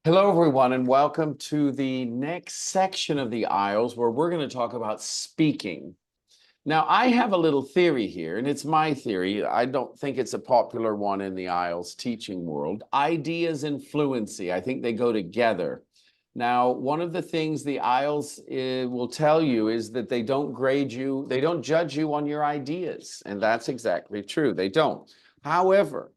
Hello, everyone, and welcome to the next section of the IELTS where we're going to talk about speaking. Now, I have a little theory here, and it's my theory. I don't think it's a popular one in the IELTS teaching world. Ideas and fluency, I think they go together. Now, one of the things the IELTS will tell you is that they don't grade you, they don't judge you on your ideas, and that's exactly true. They don't. However,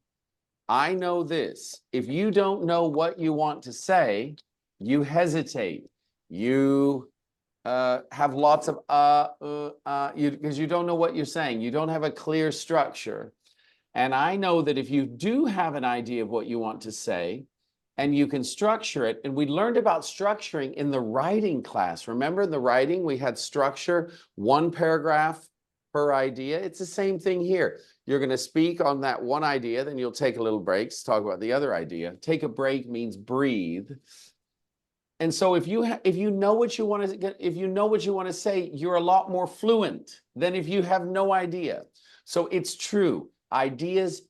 I know this, if you don't know what you want to say, you hesitate. You have lots of because you don't know what you're saying. You don't have a clear structure. And I know that if you do have an idea of what you want to say and you can structure it, and we learned about structuring in the writing class. Remember in the writing, we had structure, one paragraph per idea. It's the same thing here. You're going to speak on that one idea, then you'll take a little break to talk about the other idea. Take a break means breathe. And so if you know what you want to get, if you know what you want to say, you're a lot more fluent than if you have no idea. So it's true. Ideas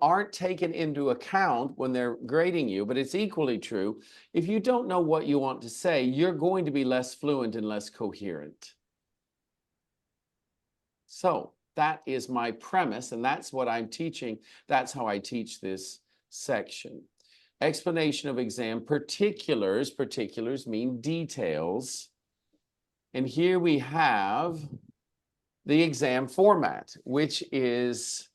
aren't taken into account when they're grading you, but it's equally true. If you don't know what you want to say, you're going to be less fluent and less coherent. So that is my premise, and that's what I'm teaching. That's how I teach this section. Explanation of exam particulars. Particulars mean details. And here we have the exam format, which is,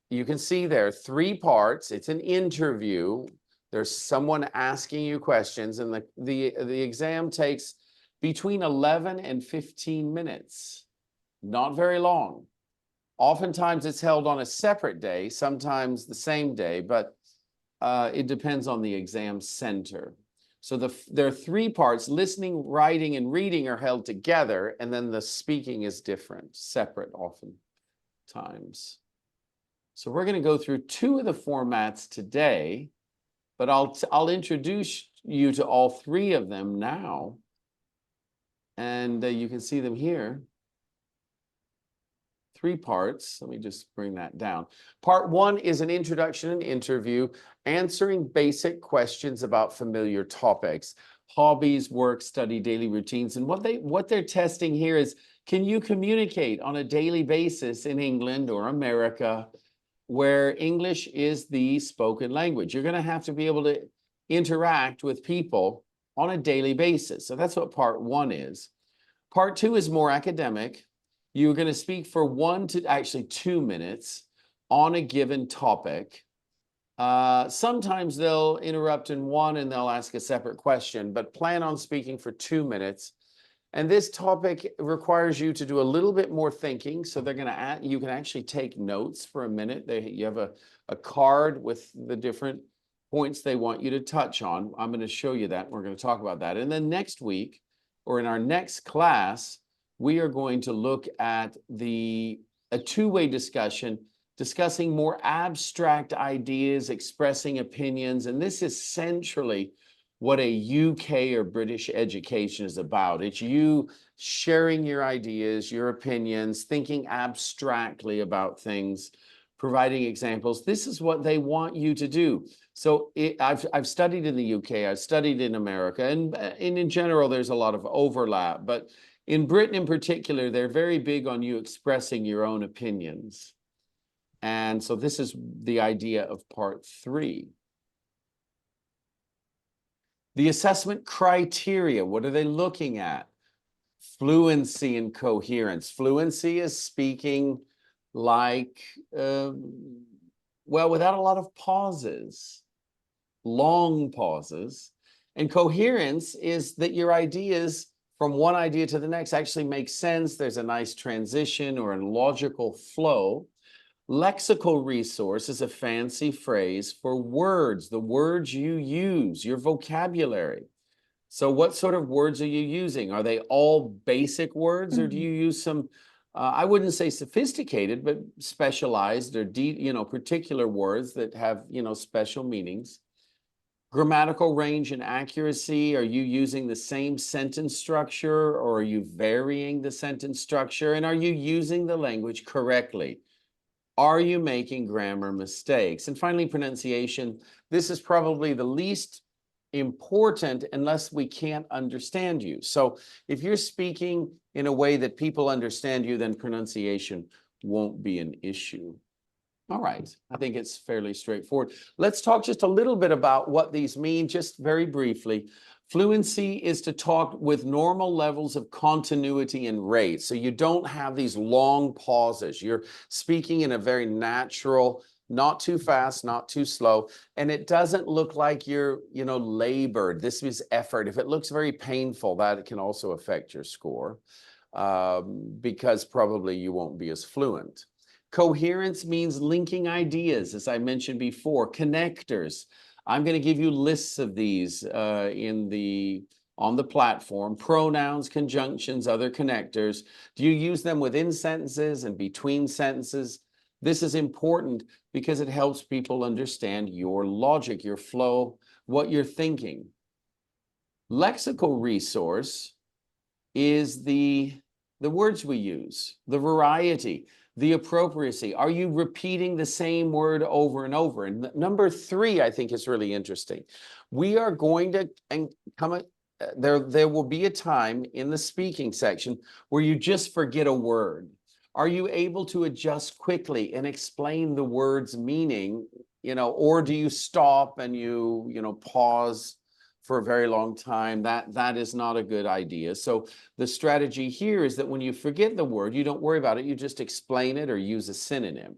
you can see there, 3 parts. It's an interview. There's someone asking you questions, and the exam takes between 11 and 15 minutes. Not very long. Oftentimes it's held on a separate day, sometimes the same day, but it depends on the exam center. So there are 3 parts. Listening, writing, and reading are held together, and then the speaking is different, separate oftentimes. So we're going to go through 2 of the formats today, but I'll introduce you to all 3 of them now, and you can see them here. 3 parts. Let me just bring that down. Part 1 is an introduction and interview, answering basic questions about familiar topics, hobbies, work, study, daily routines. And what they're testing here is, can you communicate on a daily basis in England or America where English is the spoken language? You're going to have to be able to interact with people on a daily basis. So that's what part 1 is. Part 2 is more academic. You're going to speak for 1 to actually 2 minutes on a given topic. Sometimes they'll interrupt in one and they'll ask a separate question, but plan on speaking for 2 minutes. And this topic requires you to do a little bit more thinking. So you can actually take notes for a minute. You have a card with the different points they want you to touch on. I'm going to show you that. We're going to talk about that. And then next week, or in our next class, we are going to look at a 2-way discussion, discussing more abstract ideas, expressing opinions. And this is centrally what a UK or British education is about. It's you sharing your ideas, your opinions, thinking abstractly about things, providing examples. This is what they want you to do. So I've studied in the UK, I've studied in America, and in general, there's a lot of overlap. But in Britain in particular, they're very big on you expressing your own opinions. And so this is the idea of part 3. The assessment criteria, what are they looking at? Fluency and coherence. Fluency is speaking like, well, without a lot of pauses, long pauses. And coherence is that your ideas from one idea to the next actually makes sense. There's a nice transition or a logical flow. Lexical resource is a fancy phrase for words, the words you use, your vocabulary. So what sort of words are you using? Are they all basic words, or do you use some, I wouldn't say sophisticated, but specialized or particular words that have, special meanings? Grammatical range and accuracy. Are you using the same sentence structure, or are you varying the sentence structure? And are you using the language correctly? Are you making grammar mistakes? And finally, pronunciation. This is probably the least important unless we can't understand you. So if you're speaking in a way that people understand you, then pronunciation won't be an issue. All right, I think it's fairly straightforward. Let's talk just a little bit about what these mean, just very briefly. Fluency is to talk with normal levels of continuity and rate. So you don't have these long pauses. You're speaking in a very natural, not too fast, not too slow. And it doesn't look like you're, labored. This is effort. If it looks very painful, that can also affect your score because probably you won't be as fluent. Coherence means linking ideas, as I mentioned before, connectors. I'm going to give you lists of these on the platform. Pronouns, conjunctions, other connectors. Do you use them within sentences and between sentences? This is important because it helps people understand your logic, your flow, what you're thinking. Lexical resource is the words we use, the variety, the appropriacy. Are you repeating the same word over and over? And number 3, I think, is really interesting. We are going to there will be a time in the speaking section where you just forget a word. Are you able to adjust quickly and explain the word's meaning, or do you stop and you pause for a very long time? That is not a good idea. So the strategy here is that when you forget the word, you don't worry about it. You just explain it or use a synonym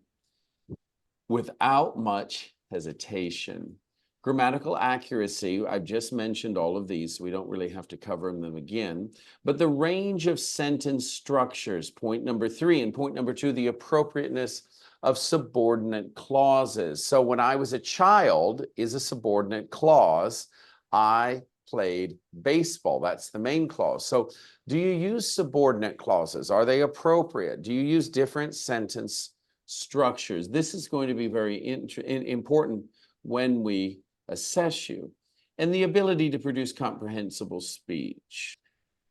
without much hesitation. Grammatical accuracy, I've just mentioned all of these, so we don't really have to cover them again. But the range of sentence structures, point number 3, and point number 2, the appropriateness of subordinate clauses. So when I was a child is a subordinate clause. I played baseball. That's the main clause. So do you use subordinate clauses? Are they appropriate? Do you use different sentence structures? This is going to be very important when we assess you. And the ability to produce comprehensible speech.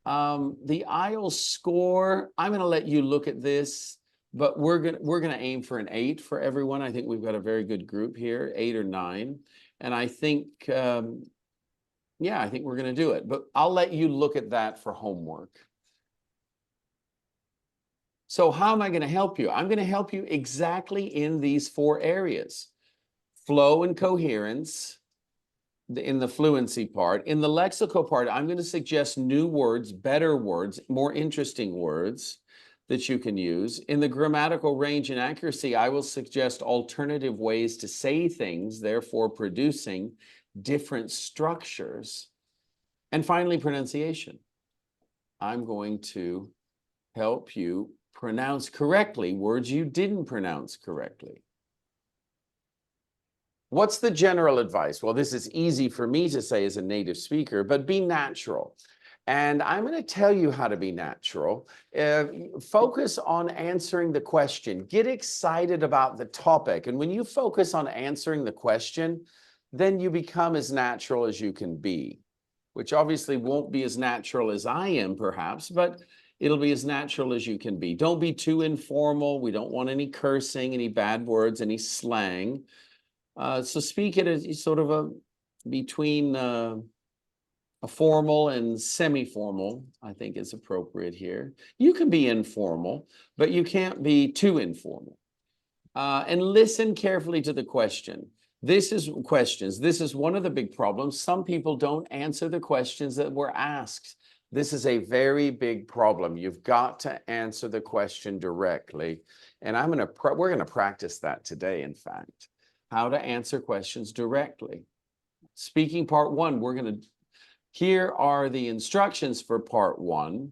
The IELTS score, I'm going to let you look at this, but we're going to aim for an 8 for everyone. I think we've got a very good group here, 8 or 9. And I think yeah, I think we're going to do it, but I'll let you look at that for homework. So how am I going to help you? I'm going to help you exactly in these 4 areas. Flow and coherence in the fluency part. In the lexical part, I'm going to suggest new words, better words, more interesting words that you can use. In the grammatical range and accuracy, I will suggest alternative ways to say things, therefore producing different structures. And finally, pronunciation. I'm going to help you pronounce correctly words you didn't pronounce correctly. What's the general advice? Well, this is easy for me to say as a native speaker, but be natural. And I'm going to tell you how to be natural. Focus on answering the question. Get excited about the topic. And when you focus on answering the question, then you become as natural as you can be, which obviously won't be as natural as I am, perhaps, but it'll be as natural as you can be. Don't be too informal. We don't want any cursing, any bad words, any slang. So speak it as sort of between a formal and semi-formal, I think is appropriate here. You can be informal, but you can't be too informal. And listen carefully to the question. This is one of the big problems. Some people don't answer the questions that were asked. This is a very big problem. You've got to answer the question directly. And we're going to practice that today, in fact, how to answer questions directly. Speaking part 1, here are the instructions for part 1.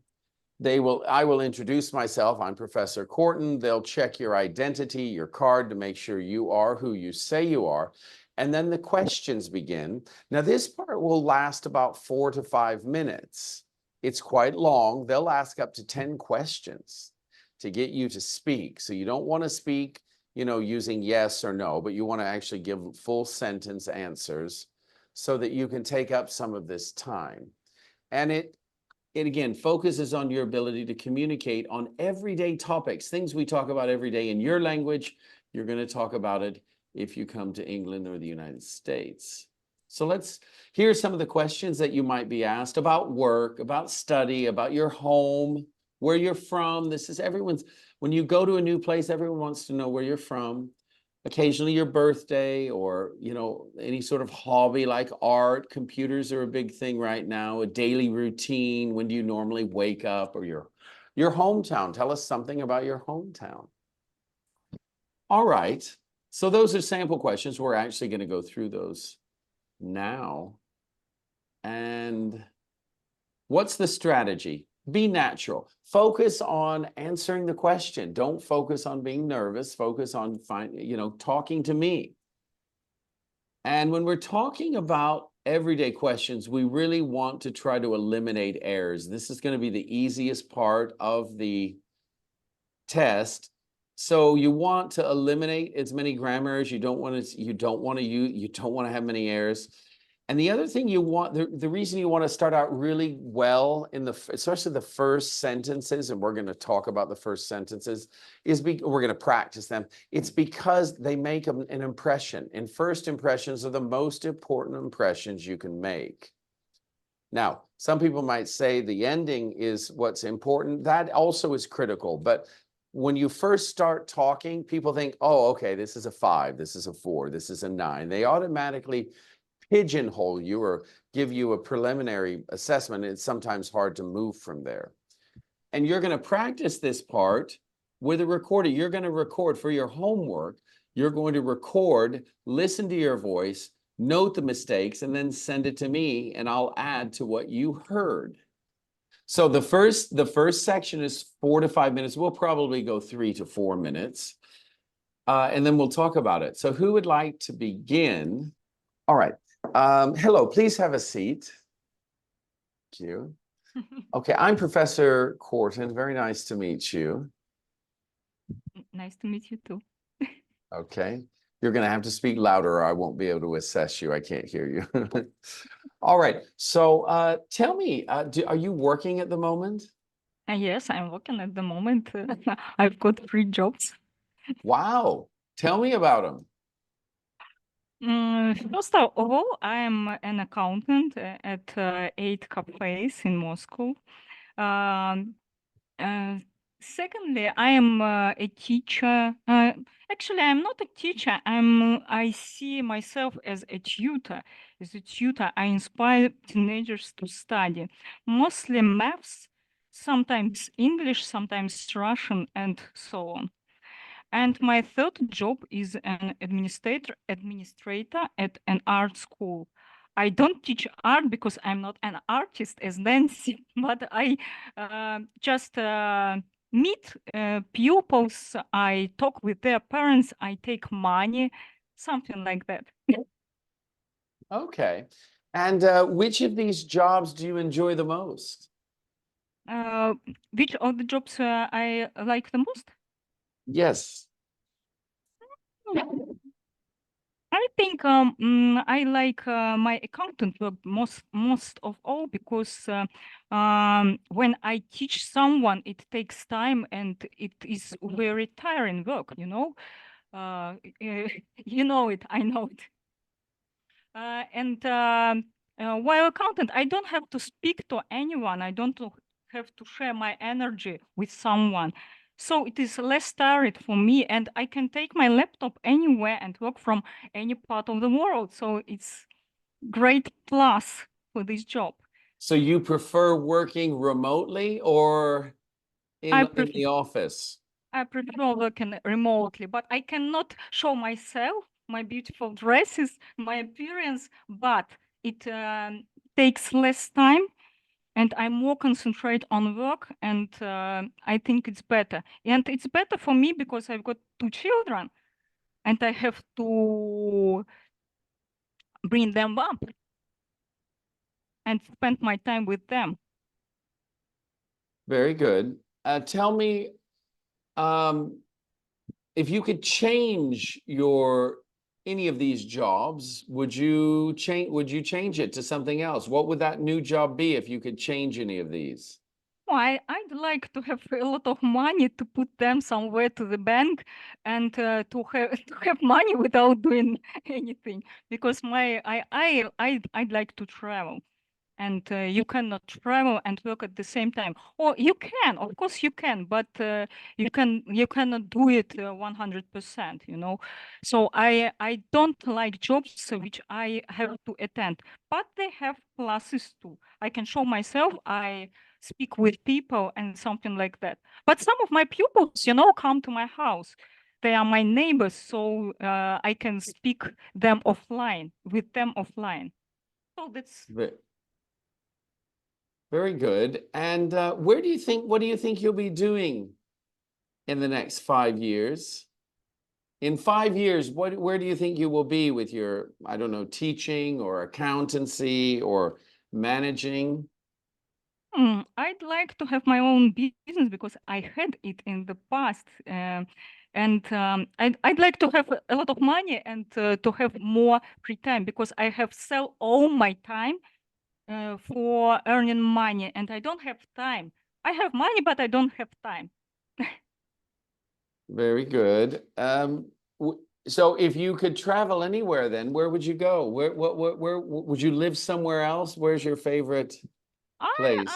I will introduce myself. I'm Professor Corton. They'll check your identity, your card, to make sure you are who you say you are. And then the questions begin. Now, this part will last about 4 to 5 minutes. It's quite long. They'll ask up to 10 questions to get you to speak. So you don't want to speak, using yes or no, but you want to actually give full sentence answers so that you can take up some of this time. And it again focuses on your ability to communicate on everyday topics, things we talk about every day in your language. You're going to talk about it if you come to England or the United States. So here's some of the questions that you might be asked about work, about study, about your home, where you're from. When you go to a new place, everyone wants to know where you're from. Occasionally your birthday or, any sort of hobby like art. Computers are a big thing right now. A daily routine. When do you normally wake up? Or your hometown. Tell us something about your hometown. All right. So those are sample questions. We're actually going to go through those now. And what's the strategy? Be natural. Focus on answering the question. Don't focus on being nervous. Focus on talking to me. And when we're talking about everyday questions, we really want to try to eliminate errors. This is going to be the easiest part of the test. So you want to eliminate as many grammar errors. You don't want to have many errors. And the other thing the reason you want to start out really well especially the first sentences, and we're going to talk about the first sentences, we're going to practice them. It's because they make an impression. And first impressions are the most important impressions you can make. Now, some people might say the ending is what's important. That also is critical. But when you first start talking, people think, oh, okay, this is a 5, this is a 4, this is a 9. They automatically pigeonhole you or give you a preliminary assessment. It's sometimes hard to move from there. And you're going to practice this part with a recorder. You're going to record for your homework. You're going to record, listen to your voice, note the mistakes, and then send it to me, and I'll add to what you heard. So the first section is 4 to 5 minutes. We'll probably go 3 to 4 minutes, and then we'll talk about it. So who would like to begin? All right. Hello, please have a seat. Thank you. Okay, I'm Professor Corton. Very nice to meet you. Nice to meet you too. Okay. You're going to have to speak louder or I won't be able to assess you. I can't hear you. All right. So tell me, are you working at the moment? Yes, I'm working at the moment. I've got 3 jobs. Wow. Tell me about them. First of all, I'm an accountant at 8 cafes in Moscow. Um, Secondly, I am a teacher. Actually, I'm not a teacher. I see myself as a tutor. As a tutor, I inspire teenagers to study mostly maths, sometimes English, sometimes Russian, and so on. And my third job is an administrator at an art school. I don't teach art because I'm not an artist as Nancy, but I just meet pupils. I talk with their parents. I take money, something like that. Okay. And which of these jobs do you enjoy the most? Which of the jobs I like the most? Yes. I think I like my accountant work most of all because when I teach someone, it takes time and it is very tiring work, you know. You know it, I know it. And while accountant, I don't have to speak to anyone. I don't have to share my energy with someone. So it is less tiring for me, and I can take my laptop anywhere and work from any part of the world. So it's great plus for this job. So you prefer working remotely or in the office? I prefer working remotely, but I cannot show myself, my beautiful dresses, my appearance, but it takes less time and I'm more concentrate on work, and I think it's better. And it's better for me because I've got 2 children and I have to bring them up and spend my time with them. Very good. Tell me, if you could change any of these jobs, would you change it to something else? What would that new job be if you could change any of these? I'd like to have a lot of money to put them somewhere to the bank and to have money without doing anything because I'd like to travel. And you cannot travel and work at the same time. Or you can, of course you can, but you cannot do it 100%, you know. So I don't like jobs which I have to attend, but they have pluses too. I can show myself, I speak with people and something like that. But some of my pupils, you know, come to my house. They are my neighbors, so I can speak them offline, with them offline. So that's Very good. And what do you think you'll be doing in the next 5 years? In 5 years, where do you think you will be with your, I don't know, teaching or accountancy or managing? I'd like to have my own business because I had it in the past. And I'd like to have a lot of money and to have more free time because I have sell all my time for earning money and I don't have time. I have money, but I don't have time. Very good. So if you could travel anywhere, then where would you go? Where would you live somewhere else? Where's your favorite place?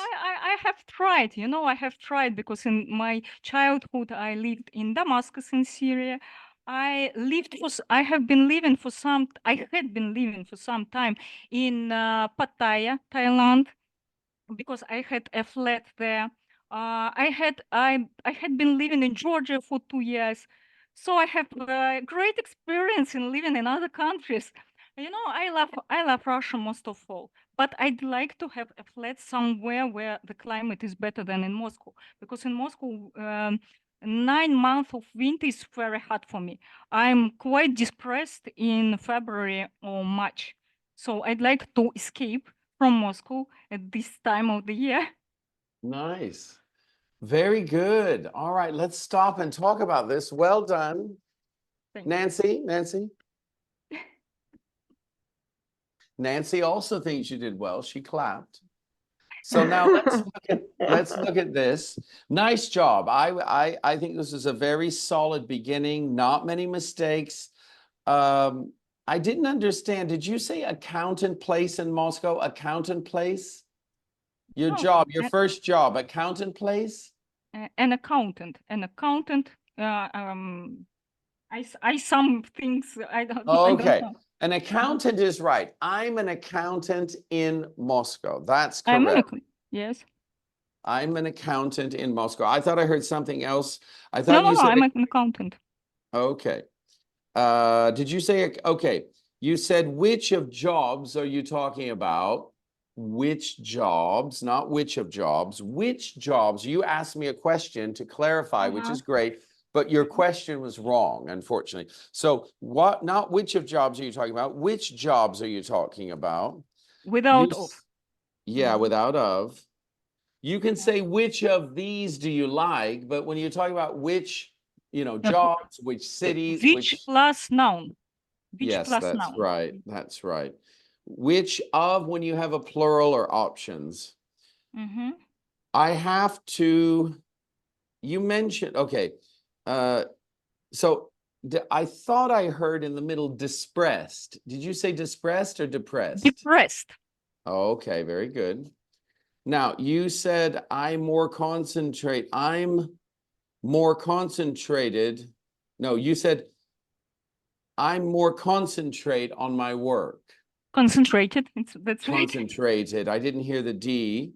I have tried, you know, I have tried because in my childhood I lived in Damascus in Syria. I have been living for I had been living for some time in Pattaya, Thailand because I had a flat there. I had been living in Georgia for 2 years, so I have a great experience in living in other countries. You know, I love Russia most of all, but I'd like to have a flat somewhere where the climate is better than in Moscow, because in Moscow, 9 months of winter is very hard for me. I'm quite depressed in February or March, so I'd like to escape from Moscow at this time of the year. Nice. Very good. All right, let's stop and talk about this. Well done. Thank Nancy. Nancy also thinks you did well. She clapped. So now let's look at this. Nice job. I think this is a very solid beginning. Not many mistakes. I didn't understand. Did you say accountant place in Moscow? Accountant place? Your Oh, job, your first job, accountant place? an accountant. I some things I don't Okay. know. An accountant is right. I'm an accountant in Moscow. That's I'm an correct. yes. I'm an accountant in Moscow. I thought I heard something else. I No, thought no, you no. said, I'm an accountant. okay. Did you say, okay, you said which of jobs are you talking about? Which jobs, not which of jobs, which jobs? You asked me a question to clarify, which is great, but your question was wrong, unfortunately. So what, not which of jobs are you talking about? Which jobs are you talking about? Without of. Yeah, Mhm. without of. You can say which of these do you like, but when you're talking about which, jobs, which cities, Which plus noun. Which yes, plus that's noun. right. That's right. Which of when you have a plural or options. Mm-hmm. I have to, you mentioned, okay. So I thought I heard in the middle distressed. Did you say distressed or depressed? Depressed. Okay, very good. Now you said I'm more concentrated. No, you said I'm more concentrate on my work. Concentrated. That's right. Concentrated. I didn't hear the D.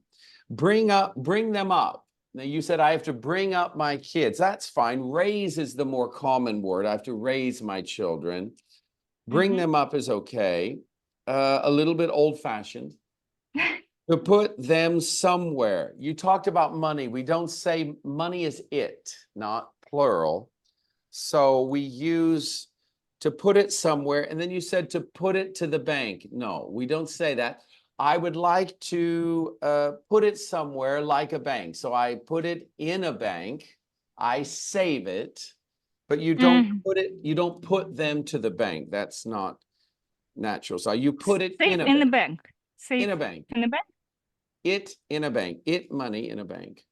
Bring them up. Now you said I have to bring up my kids. That's fine. Raise is the more common word. I have to raise my children. Bring them up is okay. A little bit old-fashioned. To put them somewhere. You talked about money. We don't say money is it, not plural. So we use to put it somewhere. And then you said to put it to the bank. No, we don't say that. I would like to put it somewhere like a bank. So I put it in a bank. I save it, but you don't put them to the bank. That's not natural. So you put it Safe in a in the bank. bank. In Safe a bank. in the bank. It in a bank. It money in a bank.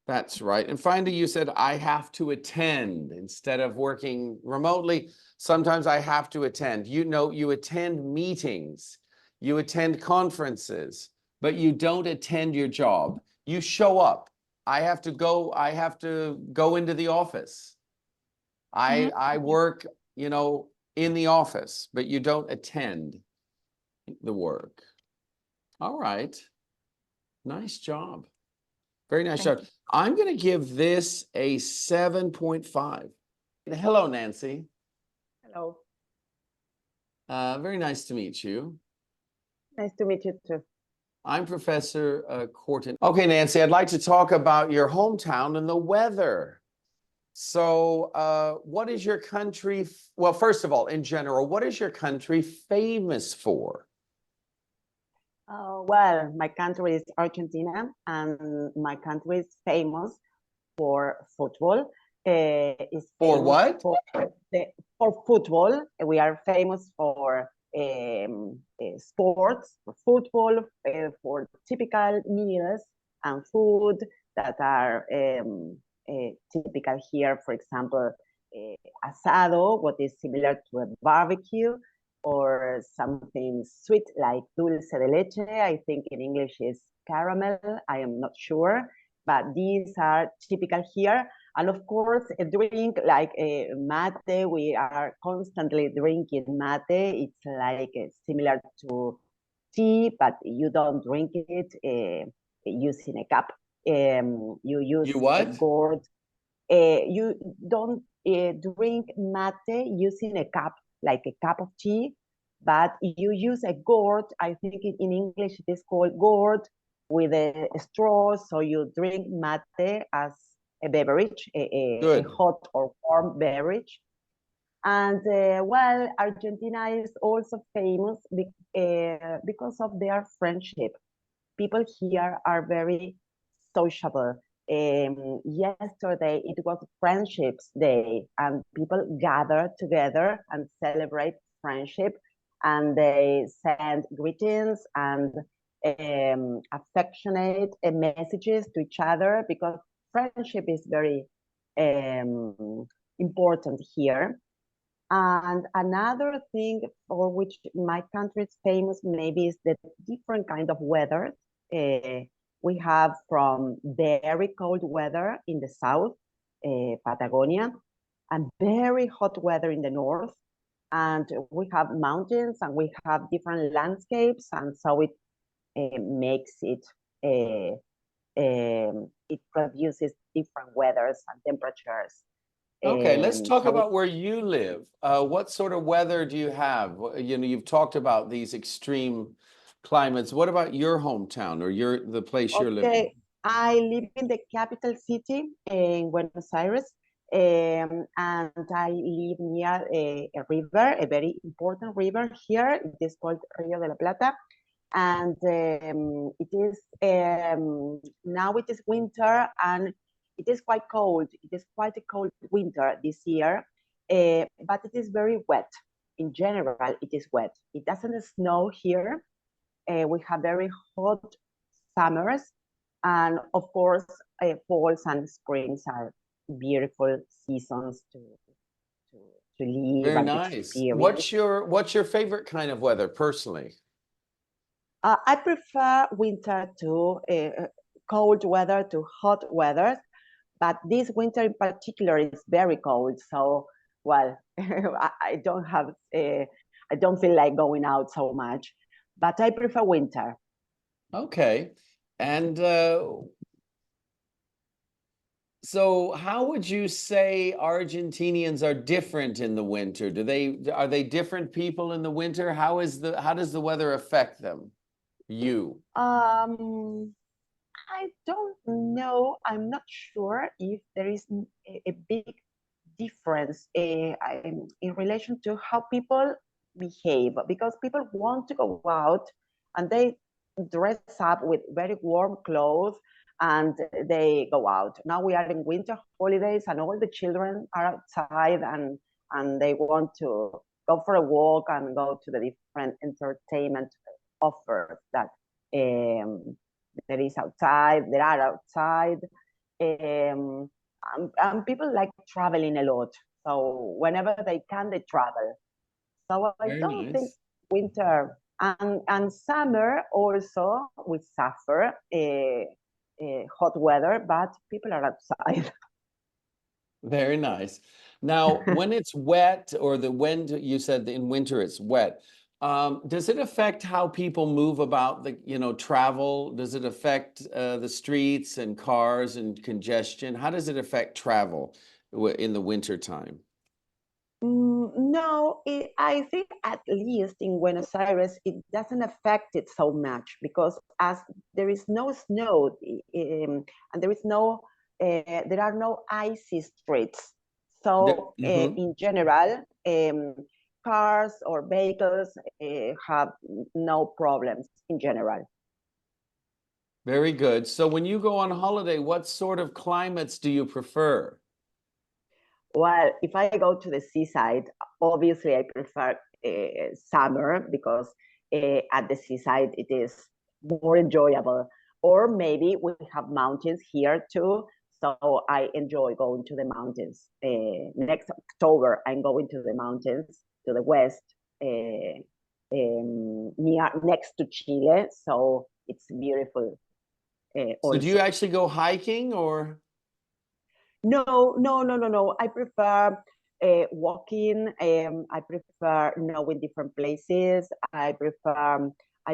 That's right. And finally, you said, I have to attend instead of working remotely. Sometimes I have to attend. You know, you attend meetings, you attend conferences, but you don't attend your job. You show up. I have to go into the office. I work, you know, in the office, but you don't attend the work. All right. Nice job. Very nice Thank job. I'm going to give this a 7.5. Hello, Nancy. Hello. Very nice to meet you. Nice to meet you too. I'm Professor Corton. Okay, Nancy, I'd like to talk about your hometown and the weather. So what is your country, well, first of all, in general, what is your country famous for? Well, my country is Argentina, and my country is famous for football. Is For famous what? for football. We are famous for sports, for football, for typical meals and food that are typical here. For example, asado, what is similar to a barbecue, or something sweet like dulce de leche. I think in English is caramel. I am not sure, but these are typical here. And of course, a drink like mate, we are constantly drinking mate. It's like similar to tea, but you don't drink it using a cup. You use You a what? gourd. You don't drink mate using a cup, like a cup of tea, but you use a gourd. I think in English it is called gourd with a straw. So you drink mate as a beverage, a hot or warm beverage. And well, Argentina is also famous because of their friendship. People here are very sociable. Yesterday it was Friendships Day, and people gather together and celebrate friendship, and they send greetings and affectionate messages to each other, because friendship is very important here. And another thing for which my country is famous maybe is the different kind of weather. We have from very cold weather in the south, Patagonia, and very hot weather in the north. And we have mountains and we have different landscapes, and so it makes it, it produces different weathers and temperatures. Okay, let's talk So about where you live. What sort of weather do you have? You know, you've talked about these extreme climates. What about your hometown or the place you're living? Okay, I live in the capital city in Buenos Aires, and I live near a river, a very important river here. It is called Rio de la Plata, and it is now it is winter, and it is quite cold. It is quite a cold winter this year, but it is very wet. In general, it is wet. It doesn't snow here. We have very hot summers, and of course, falls and springs are beautiful seasons to live Very and to nice. experience. What's your favorite kind of weather personally? I prefer winter to cold weather to hot weather, but this winter in particular is very cold. So, well, I don't have, I don't feel like going out so much, but I prefer winter. Okay. And so how would you say Argentinians are different in the winter? Are they different people in the winter? How does the weather affect them? You. I don't know. I'm not sure if there is a big difference in relation to how people behave, because people want to go out and they dress up with very warm clothes and they go out. Now we are in winter holidays and all the children are outside and they want to go for a walk and go to the different entertainment offers that there is outside, there are outside. And people like traveling a lot. So whenever they can, they travel. So I Very don't think nice. winter and summer also we suffer hot weather, but people are outside. Very nice. Now, when it's wet or the wind, you said in winter it's wet. Does it affect how people move about travel? Does it affect the streets and cars and congestion? How does it affect travel in the winter time? No, I think at least in Buenos Aires, it doesn't affect it so much because as there is no snow and there are no icy streets. So in general, cars or vehicles have no problems in general. Very good. So when you go on holiday, what sort of climates do you prefer? Well, if I go to the seaside, obviously I prefer summer because at the seaside it is more enjoyable. Or maybe we have mountains here too, so I enjoy going to the mountains. Next October, I'm going to the mountains to the west, next to Chile, so it's beautiful. So do you Also. actually go hiking or? No. I prefer walking. I prefer knowing different places. I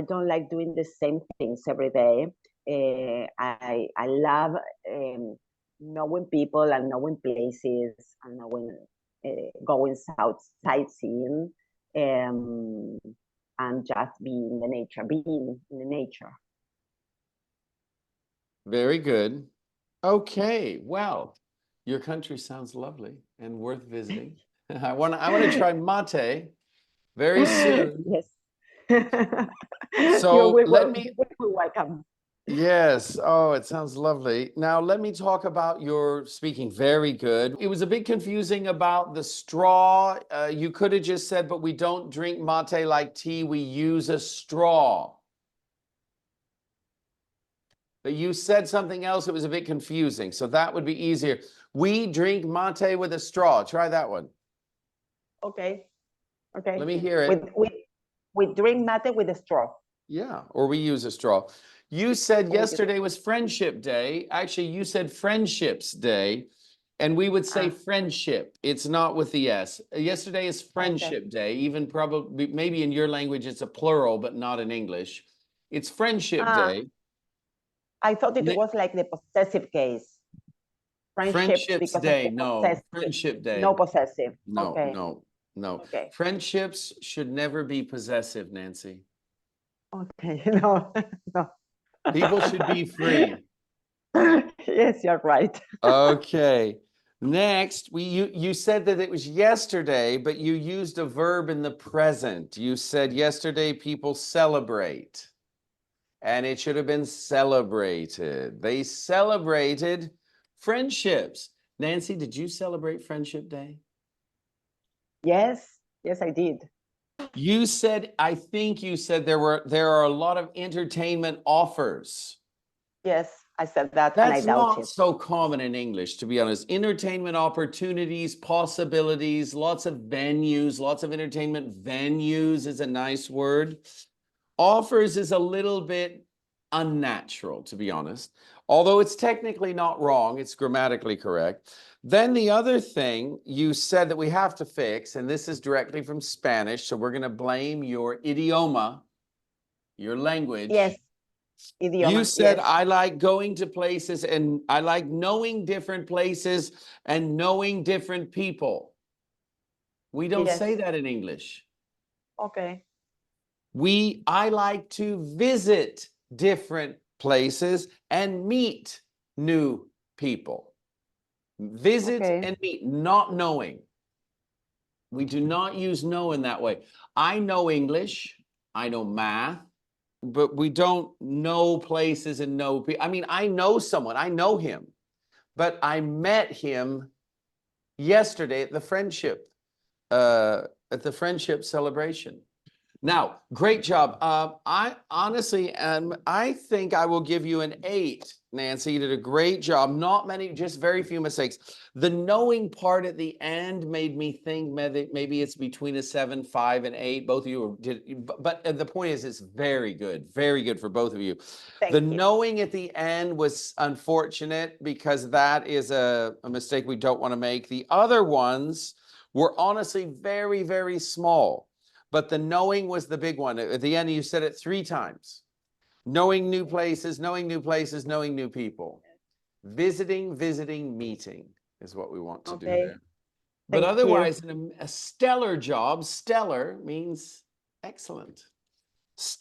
don't like doing the same things every day. I love knowing people and knowing places and knowing going sightseeing um, and just being being in the nature. Very good. Okay, well, your country sounds lovely and worth visiting. I want to try mate very soon. Yes. So let me, You will be welcome. yes. Oh, it sounds lovely. Now let me talk about your speaking. Very good. It was a bit confusing about the straw. You could have just said, but we don't drink mate like tea. We use a straw. But you said something else that was a bit confusing. So that would be easier. We drink mate with a straw. Try that one. Okay. Okay. Let me hear it. We drink mate with a straw. Yeah, or we use a straw. You said Or we use- yesterday was Friendship Day. Actually, you said Friendships Day, and we would say friendship. It's not with the S. Yesterday is Friendship Day. Even probably, maybe in your language, it's a plural, but not in English. It's Friendship Day. I thought it Ne- was like the possessive case. Friendships Friendships because of Day. the No, possessive. Friendship Day. No possessive. No, Okay. no, no. Okay. Friendships should never be possessive, Nancy. Okay. No. No. People should be free. Yes, you're right. Okay. Next, you said that it was yesterday, but you used a verb in the present. You said yesterday people celebrate, and it should have been celebrated. They celebrated friendships. Nancy, did you celebrate Friendship Day? Yes. Yes, I did. You said, I think you said there are a lot of entertainment offers. Yes, I said that and I That's doubt not it. so common in English, to be honest. Entertainment opportunities, possibilities, lots of venues, lots of entertainment venues is a nice word. Offers is a little bit unnatural, to be honest. Although it's technically not wrong, it's grammatically correct. Then the other thing you said that we have to fix, and this is directly from Spanish, so we're going to blame your idioma, your language. Yes. Idioma. You said, yes. I like going to places and I like knowing different places and knowing different people. We don't say that in English. Okay. I like to visit different places and meet new people. Visit and meet, not knowing. We do not use know in that way. I know English. I know math. But we don't know places and know people. I mean, I know someone, I know him, but I met him yesterday at the friendship celebration. Now, great job. I honestly, I think I will give you an 8, Nancy. You did a great job. Not many, just very few mistakes. The knowing part at the end made me think maybe it's between a 7, 5, and 8. Both of you did, but the point is, it's very good for both of you. Thank The you. knowing at the end was unfortunate because that is a mistake we don't want to make. The other ones were honestly very, very small. But the knowing was the big one. At the end, you said it 3 times. Knowing new places, knowing new places, knowing new people. Visiting, meeting is what we want to do there. But Thank you. otherwise, a stellar job. Stellar means excellent.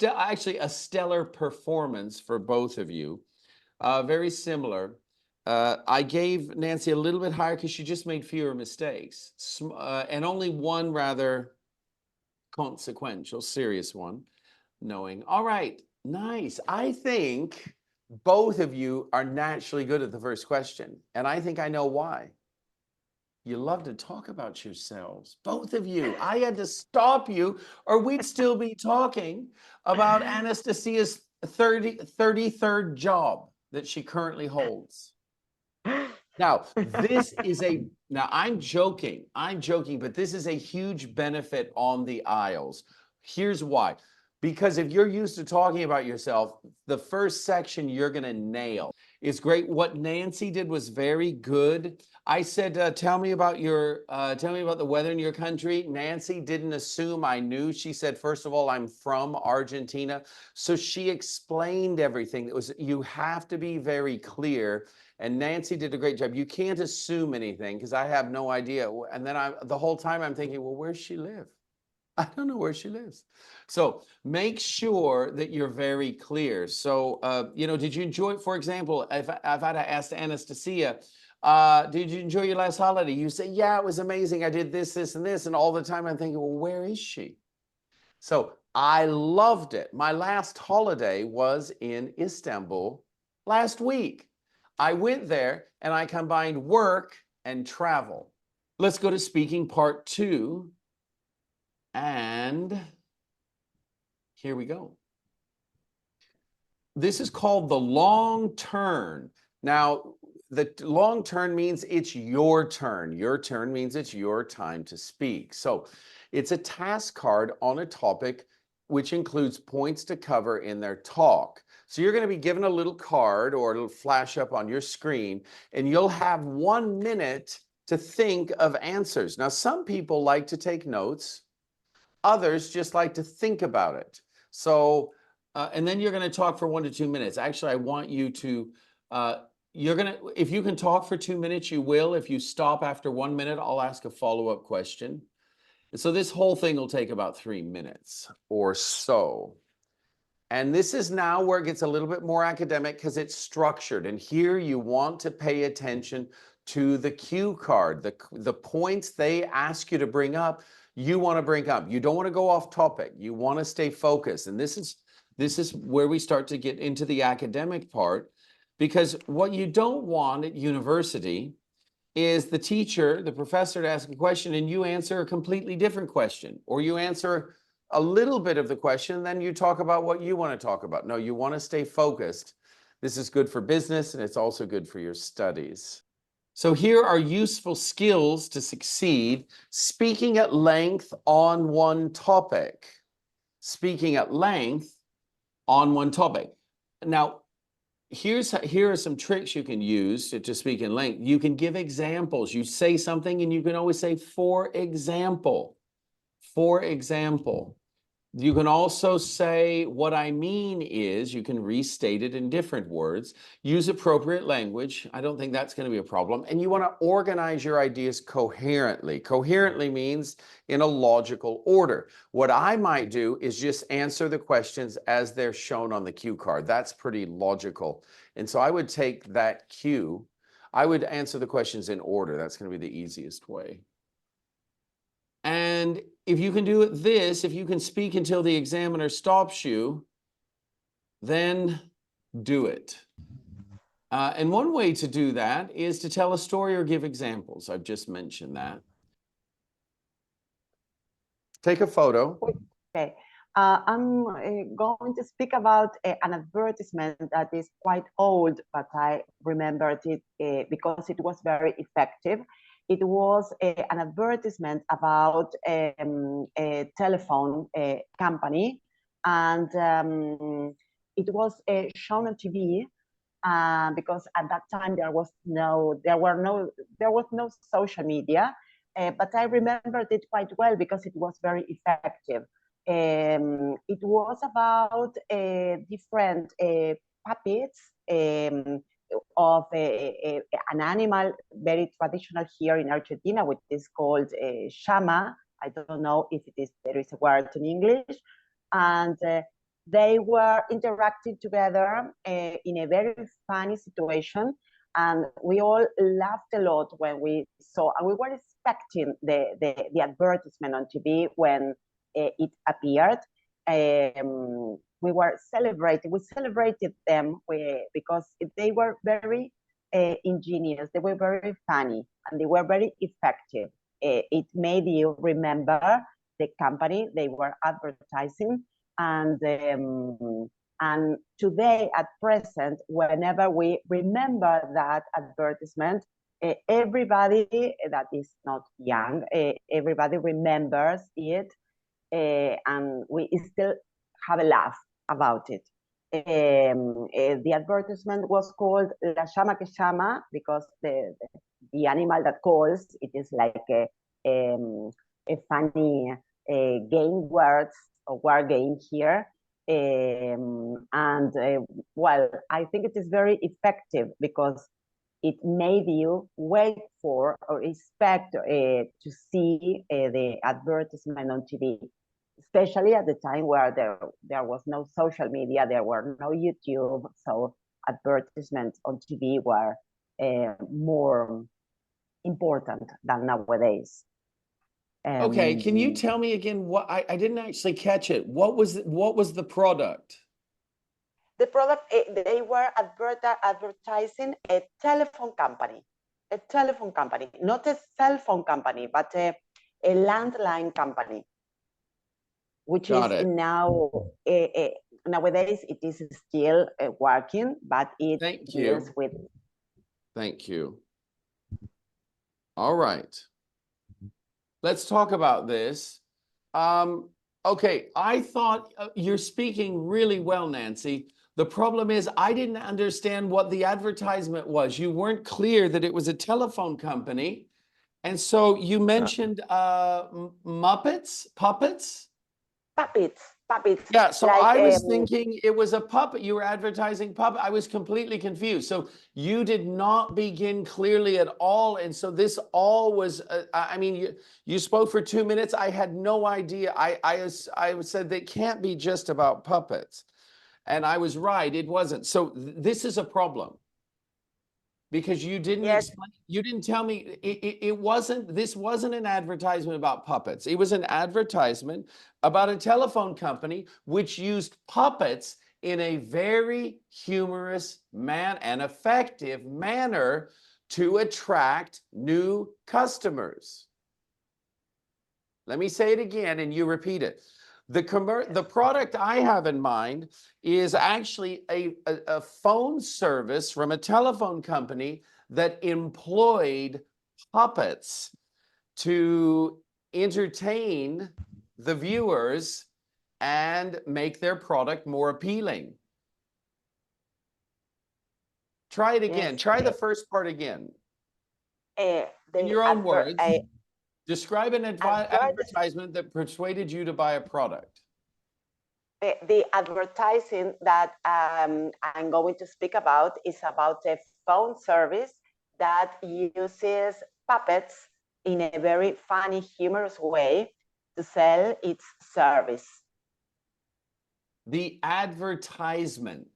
Actually, a stellar performance for both of you. Very similar. I gave Nancy a little bit higher because she just made fewer mistakes. And only one rather consequential, serious one, knowing. All right, nice. I think both of you are naturally good at the first question, and I think I know why. You love to talk about yourselves, both of you. I had to stop you, or we'd still be talking about Anastasia's 33rd job that she currently holds. Now, now I'm joking, but this is a huge benefit on the IELTS. Here's why. Because if you're used to talking about yourself, the first section you're going to nail. It's great. What Nancy did was very good. I said, tell me about the weather in your country. Nancy didn't assume I knew. She said, first of all, I'm from Argentina. So she explained everything. You have to be very clear. And Nancy did a great job. You can't assume anything because I have no idea. And then the whole time I'm thinking, well, where's she live? I don't know where she lives. So make sure that you're very clear. So, did you enjoy, for example, if I've had to ask Anastasia, did you enjoy your last holiday? You say, yeah, it was amazing. I did this, this, and this. And all the time I'm thinking, well, where is she? So I loved it. My last holiday was in Istanbul last week. I went there and I combined work and travel. Let's go to speaking part 2. And here we go. This is called the long turn. Now, the long turn means it's your turn. Your turn means it's your time to speak. So it's a task card on a topic which includes points to cover in their talk. So you're going to be given a little card, or it'll flash up on your screen, and you'll have 1 minute to think of answers. Now, some people like to take notes. Others just like to think about it. So, and then you're going to talk for 1 to 2 minutes. Actually, I want you to, if you can talk for 2 minutes, you will. If you stop after 1 minute, I'll ask a follow-up question. And so this whole thing will take about 3 minutes or so. And this is now where it gets a little bit more academic because it's structured. And here you want to pay attention to the cue card, the points they ask you to bring up. You want to bring up. You don't want to go off topic. You want to stay focused. And this is where we start to get into the academic part, because what you don't want at university is the teacher, the professor, to ask a question and you answer a completely different question, or you answer a little bit of the question, and then you talk about what you want to talk about. No, you want to stay focused. This is good for business, and it's also good for your studies. So here are useful skills to succeed. Speaking at length on one topic. Speaking at length on one topic. Now, here are some tricks you can use to speak in length. You can give examples. You say something and you can always say, for example. For example. You can also say, what I mean is, you can restate it in different words. Use appropriate language. I don't think that's going to be a problem. And you want to organize your ideas coherently. Coherently means in a logical order. What I might do is just answer the questions as they're shown on the cue card. That's pretty logical. And so I would take that cue. I would answer the questions in order. That's going to be the easiest way. And if you can do if you can speak until the examiner stops you, then do it. And one way to do that is to tell a story or give examples. I've just mentioned that. Take a photo. Okay. I'm going to speak about an advertisement that is quite old, but I remembered it because it was very effective. It was an advertisement about a telephone company, and it was shown on TV because at that time there was no social media, but I remembered it quite well because it was very effective. It was about different puppets of an animal very traditional here in Argentina, which is called llama. I don't know if there is a word in English. And they were interacting together in a very funny situation. And we all laughed a lot when we saw, and we were expecting the advertisement on TV when it appeared. We celebrated them because they were very ingenious, they were very funny, and they were very effective. It made you remember the company they were advertising. And today, at present, whenever we remember that advertisement, everybody that is not young, everybody remembers it, and we still have a laugh about it. The advertisement was called La Llama que Llama because the animal that calls, it is like a funny game words or word game here. Well, I think it is very effective because it made you wait for or expect to see the advertisement on TV, especially at the time where there was no social media, there were no YouTube, so advertisements on TV were more important than nowadays. Okay, can you tell me again what I didn't actually catch it. What was the product? The product, they were advertising a telephone company, not a cell phone company, but a landline company, which Got is it. now, nowadays it is still working, but it Thank deals you. with. Thank you. All right. Let's talk about this. Okay, I thought you're speaking really well, Nancy. The problem is I didn't understand what the advertisement was. You weren't clear that it was a telephone company. And so you mentioned puppets? Puppets. Yeah, so like, I was thinking it was a puppet. You were advertising puppet. I was completely confused. So you did not begin clearly at all. And so this all was, I mean, you spoke for 2 minutes. I had no idea. I said they can't be just about puppets. And I was right, it wasn't. So this is a problem. Because you didn't explain, you didn't tell me, this wasn't an advertisement about puppets. It was an advertisement about a telephone company which used puppets in a very humorous and effective manner to attract new customers. Let me say it again and you repeat it. The product I have in mind is actually a phone service from a telephone company that employed puppets to entertain the viewers and make their product more appealing. Try it again. Yes. Try the first part again. In your own words. Describe an advertisement that persuaded you to buy a product. The advertising that I'm going to speak about is about a phone service that uses puppets in a very funny, humorous way to sell its service. The advertisement.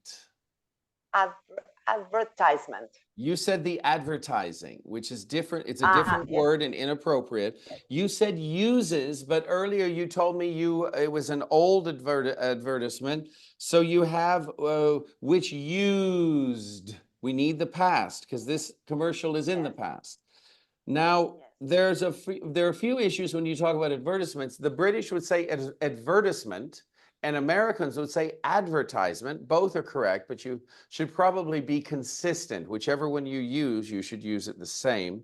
Advertisement. You said the advertising, which is different. It's a different word and inappropriate. You said uses, but earlier you told me it was an old advertisement. So you have which used. We need the past because this commercial is in the past. Now, there are a few issues when you talk about advertisements. The British would say advertisement, and Americans would say advertisement. Both are correct, but you should probably be consistent. Whichever one you use, you should use it the same.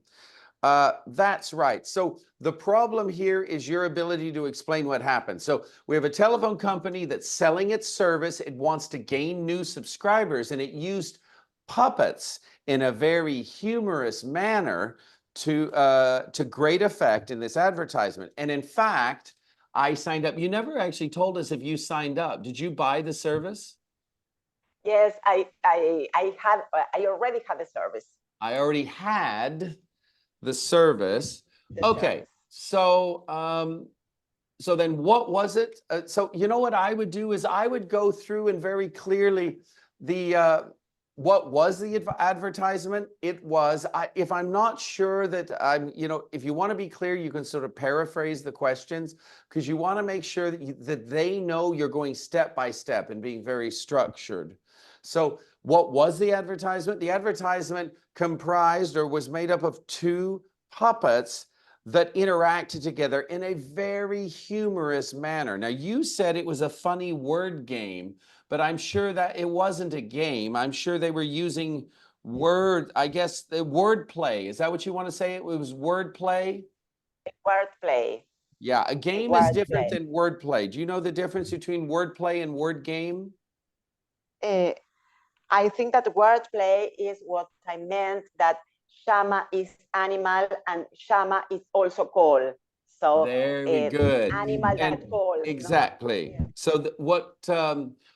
That's right. So the problem here is your ability to explain what happened. So we have a telephone company that's selling its service. It wants to gain new subscribers, and it used puppets in a very humorous manner to great effect in this advertisement. And in fact, I signed up. You never actually told us if you signed up. Did you buy the service? Yes, I already had the service. I already had the service. The Okay, service. so so then what was it? So you know what I would do is I would go through and very clearly the what was the advertisement? It was, if I'm not sure that I'm, you know, if you want to be clear, you can sort of paraphrase the questions, because you want to make sure that, that they know you're going step by step and being very structured. So what was the advertisement? The advertisement comprised or was made up of two puppets that interacted together in a very humorous manner. Now, you said it was a funny word game, but I'm sure that it wasn't a game. I'm sure they were using I guess the word play. Is that what you want to say? It was word play? Wordplay. Yeah, a game is different than word play. Do you know the difference between word play and word game? I think that wordplay is what I meant, that Shama is animal and Shama is also call. So very good. Animal that calls. Exactly. No? So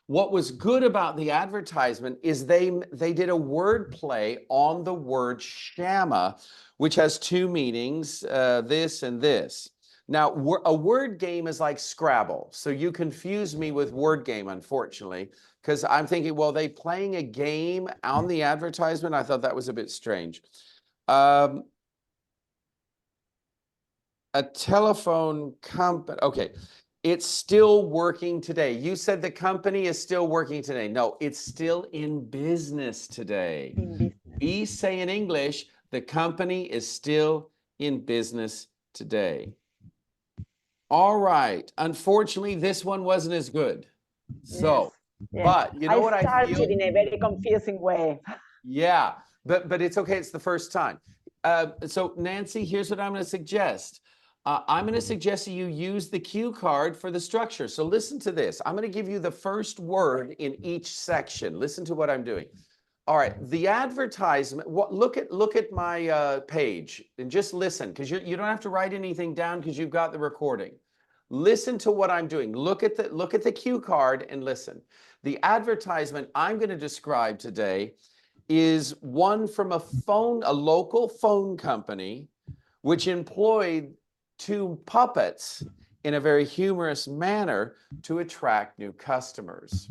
what was good about the advertisement is they did a word play on the word shama, which has two meanings, this and this. Now, a word game is like Scrabble. So you confuse me with word game, unfortunately, because I'm thinking, well, they playing a game on the advertisement? I thought that was a bit strange. A telephone company. Okay. It's still working today. You said the company is still working today. No, it's still in business today. We say in English, the company is still in business today. All right. Unfortunately, this one wasn't as good. So, yes. but you know what I feel? I started in a very confusing way. Yeah, but it's okay. It's the first time. So Nancy, here's what I'm going to suggest. I'm going to suggest that you use the cue card for the structure. So listen to this. I'm going to give you the first word in each section. Listen to what I'm doing. All right, the advertisement. Look at my page and just listen, because you don't have to write anything down because you've got the recording. Listen to what I'm doing. Look at the cue card and listen. The advertisement I'm going to describe today is one from a local phone company, which employed two puppets in a very humorous manner to attract new customers.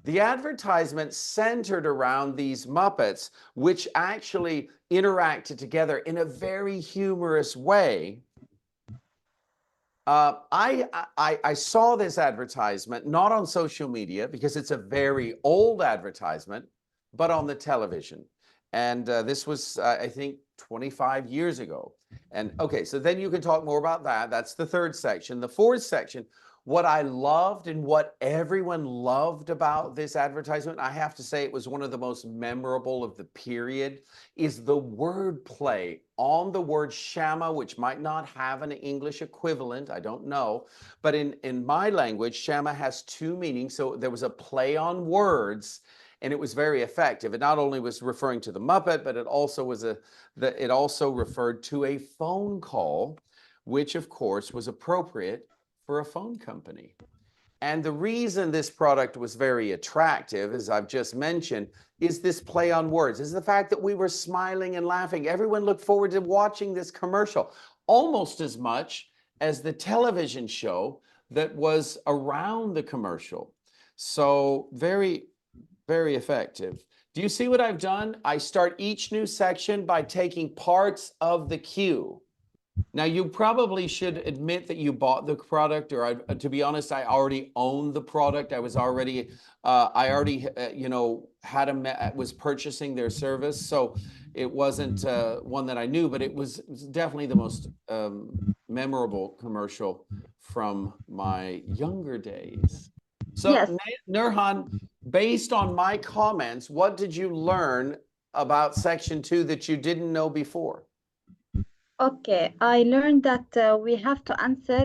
The advertisement centered around these Muppets, which actually interacted together in a very humorous way. I saw this advertisement not on social media because it's a very old advertisement, but on the television. And this was, I think, 25 years ago. And okay, so then you can talk more about that. That's the third section. The fourth section, what I loved and what everyone loved about this advertisement, I have to say it was one of the most memorable of the period, is the word play on the word shama, which might not have an English equivalent, I don't know. But in my language, shama has two meanings. So there was a play on words, and it was very effective. It not only was referring to the Muppet, but it also was it also referred to a phone call, which of course was appropriate for a phone company. And the reason this product was very attractive, as I've just mentioned, is this play on words, is the fact that we were smiling and laughing. Everyone looked forward to watching this commercial almost as much as the television show that was around the commercial. So very, very effective. Do you see what I've done? I start each new section by taking parts of the cue. Now, you probably should admit that you bought the product, or to be honest, I already owned the product. I already, you know, was purchasing their service. So it wasn't one that I knew, but it was definitely the most memorable commercial from my younger days. So, Yes. Nurhan, based on my comments, what did you learn about section 2 that you didn't know before? Okay, I learned that we have to answer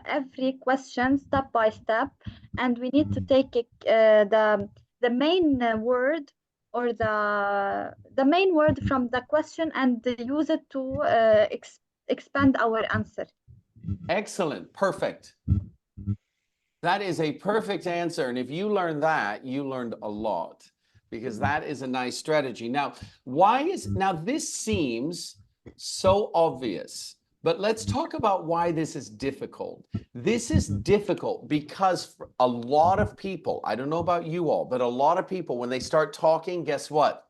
every question step by step, and we need to take the main word or the main word from the question and use it to expand our answer. Excellent. Perfect. That is a perfect answer. And if you learn that, you learned a lot, because that is a nice strategy. Now, this seems so obvious, but let's talk about why this is difficult. This is difficult because for a lot of people, I don't know about you all, but a lot of people, when they start talking, guess what?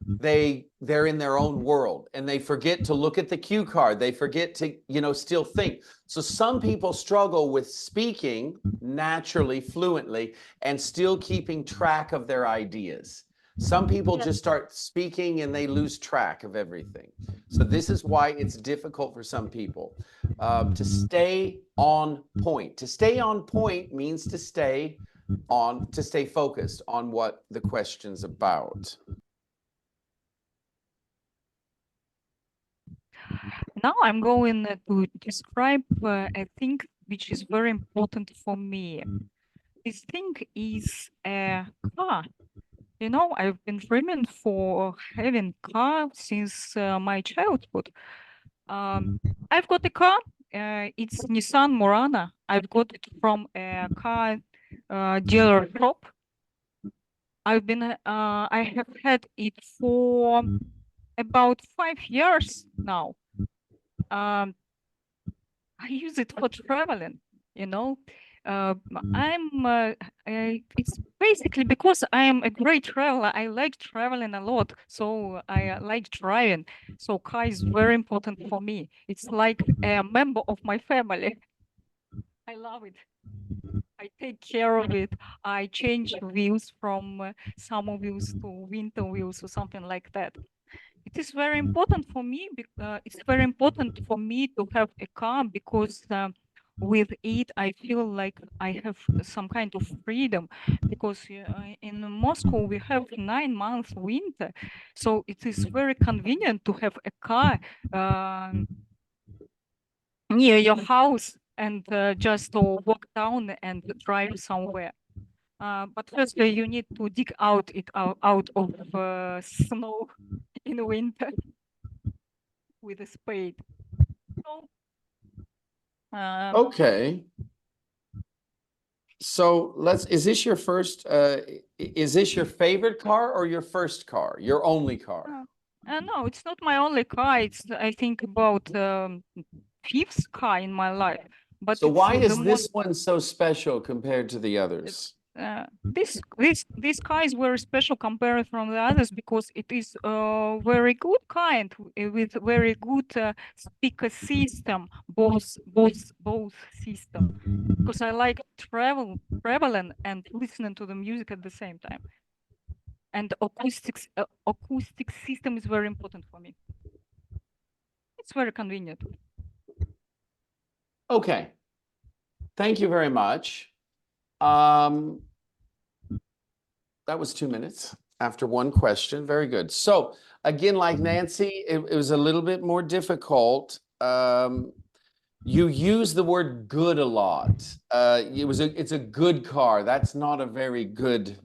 They're in their own world, and they forget to look at the cue card. They forget to, still think. So some people struggle with speaking naturally, fluently, and still keeping track of their ideas. Some people just start speaking and they lose track of everything. So this is why it's difficult for some people to stay on point. To stay on point means to stay focused on what the question's about. Now I'm going to describe a thing which is very important for me. This thing is a car. I've been dreaming for having car since my childhood. I've got a car. It's Nissan Murano. I've got it from a car dealer shop. I have had it for about 5 years now. I use it for traveling, it's basically because I am a great traveler. I like traveling a lot, so I like driving. So car is very important for me. It's like a member of my family. I love it. I take care of it. I change wheels from summer wheels to winter wheels or something like that. It is very important for me. It's very important for me to have a car because with it I feel like I have some kind of freedom. Because in Moscow we have 9 months winter, so it is very convenient to have a car near your house and just to walk down and drive somewhere. But first you need to dig it out of snow in winter with a spade. So, Okay. So is this your favorite car or your first car, your only car? No, it's not my only car. It's, I think, about fifth car in my life. But So it's why the is most this one so special compared to the others? this car is very special compared from the others because it is a very good kind with very good speaker system, both system. Because I like traveling and listening to the music at the same time. And acoustic system is very important for me. It's very convenient. Okay. Thank you very much. That was 2 minutes after one question. Very good. So again, like Nancy, it was a little bit more difficult. You use the word good a lot. It's a good car. That's not a very good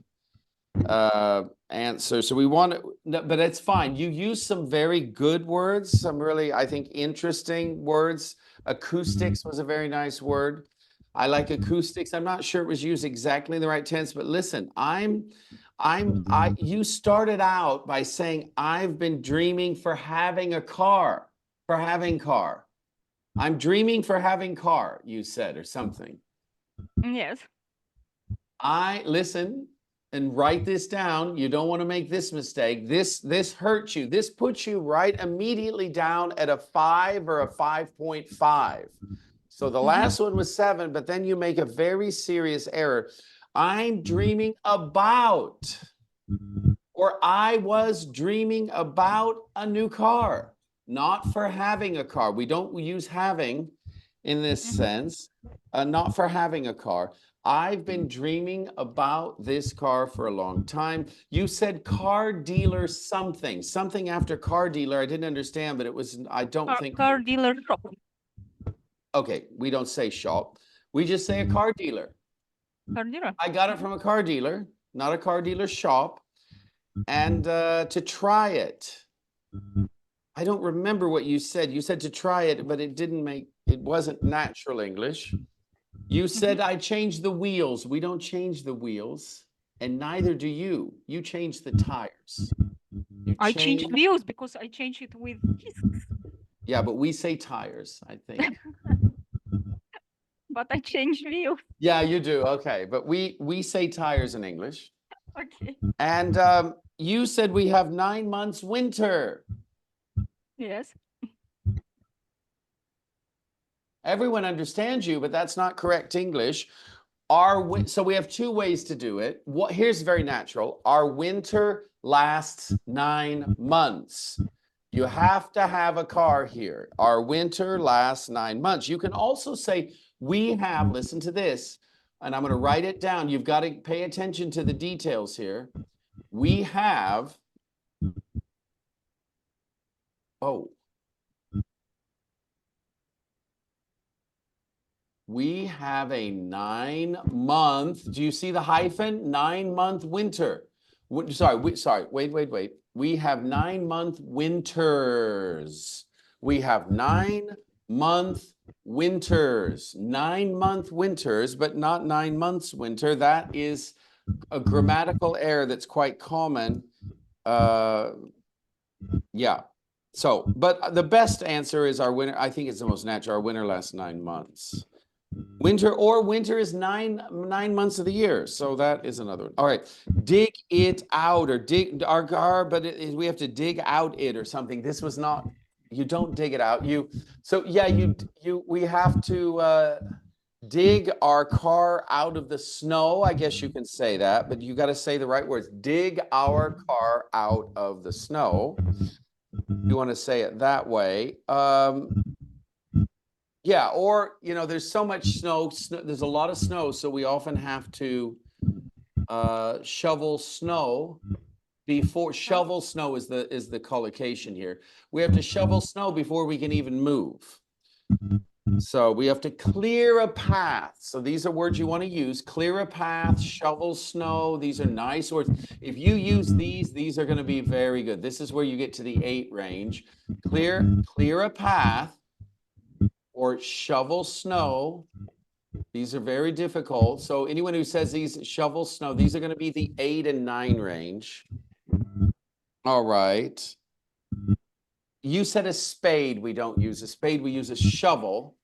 answer. So we want to, but it's fine. You use some very good words, some really, I think, interesting words. Acoustics was a very nice word. I like acoustics. I'm not sure it was used exactly in the right tense, but listen, you started out by saying, I've been dreaming for having a car, I'm dreaming for having car, you said, or something. Yes. Listen and write this down. You don't want to make this mistake. This hurts you. This puts you right immediately down at a 5 or a 5.5. So the last one was 7, but then you make a very serious error. I'm dreaming about, or I was dreaming about a new car, not for having a car. We don't use having in this sense, not for having a car. I've been dreaming about this car for a long time. You said car dealer something, something after car dealer. I didn't understand, but it was, I don't think. Car dealer shop. Okay, we don't say shop. We just say a car dealer. Car dealer. I got it from a car dealer, not a car dealer shop. And to try it. I don't remember what you said. You said to try it, but it wasn't natural English. You said I changed the wheels. We don't change the wheels, and neither do you. You change the tires. I changed wheels because I changed it with discs. Yeah, but we say tires, I think. But I changed wheels. Yeah, you do. Okay, but we say tires in English. Okay. And you said we have 9 months winter. Yes. Everyone understands you, but that's not correct English. So we have 2 ways to do it. Here's very natural. Our winter lasts 9 months. You have to have a car here. Our winter lasts 9 months. You can also say we have, listen to this, and I'm going to write it down. You've got to pay attention to the details here. We have, we have a 9-month, do you see the hyphen? 9-month winter. Sorry, wait. We have 9-month winters. We have 9-month winters. 9-month winters, but not 9 months winter. That is a grammatical error that's quite common. Yeah. So, but the best answer is our winter. I think it's the most natural. Our winter lasts 9 months. Winter is nine months of the year. So that is another one. All right. Dig it out or dig our car, but we have to dig out it or something. This was not, you don't dig it out. We have to dig our car out of the snow. I guess you can say that, but you got to say the right words. Dig our car out of the snow. You want to say it that way. Yeah, or, there's so much snow, there's a lot of snow, so we often have to shovel snow before, shovel snow is the collocation here. We have to shovel snow before we can even move. So we have to clear a path. So these are words you want to use. Clear a path, shovel snow. These are nice words. If you use these are going to be very good. This is where you get to the 8 range. Clear a path. Or shovel snow. These are very difficult. So anyone who says these shovel snow, these are going to be the 8 and 9 range. All right. You said a spade. We don't use a spade. We use a shovel.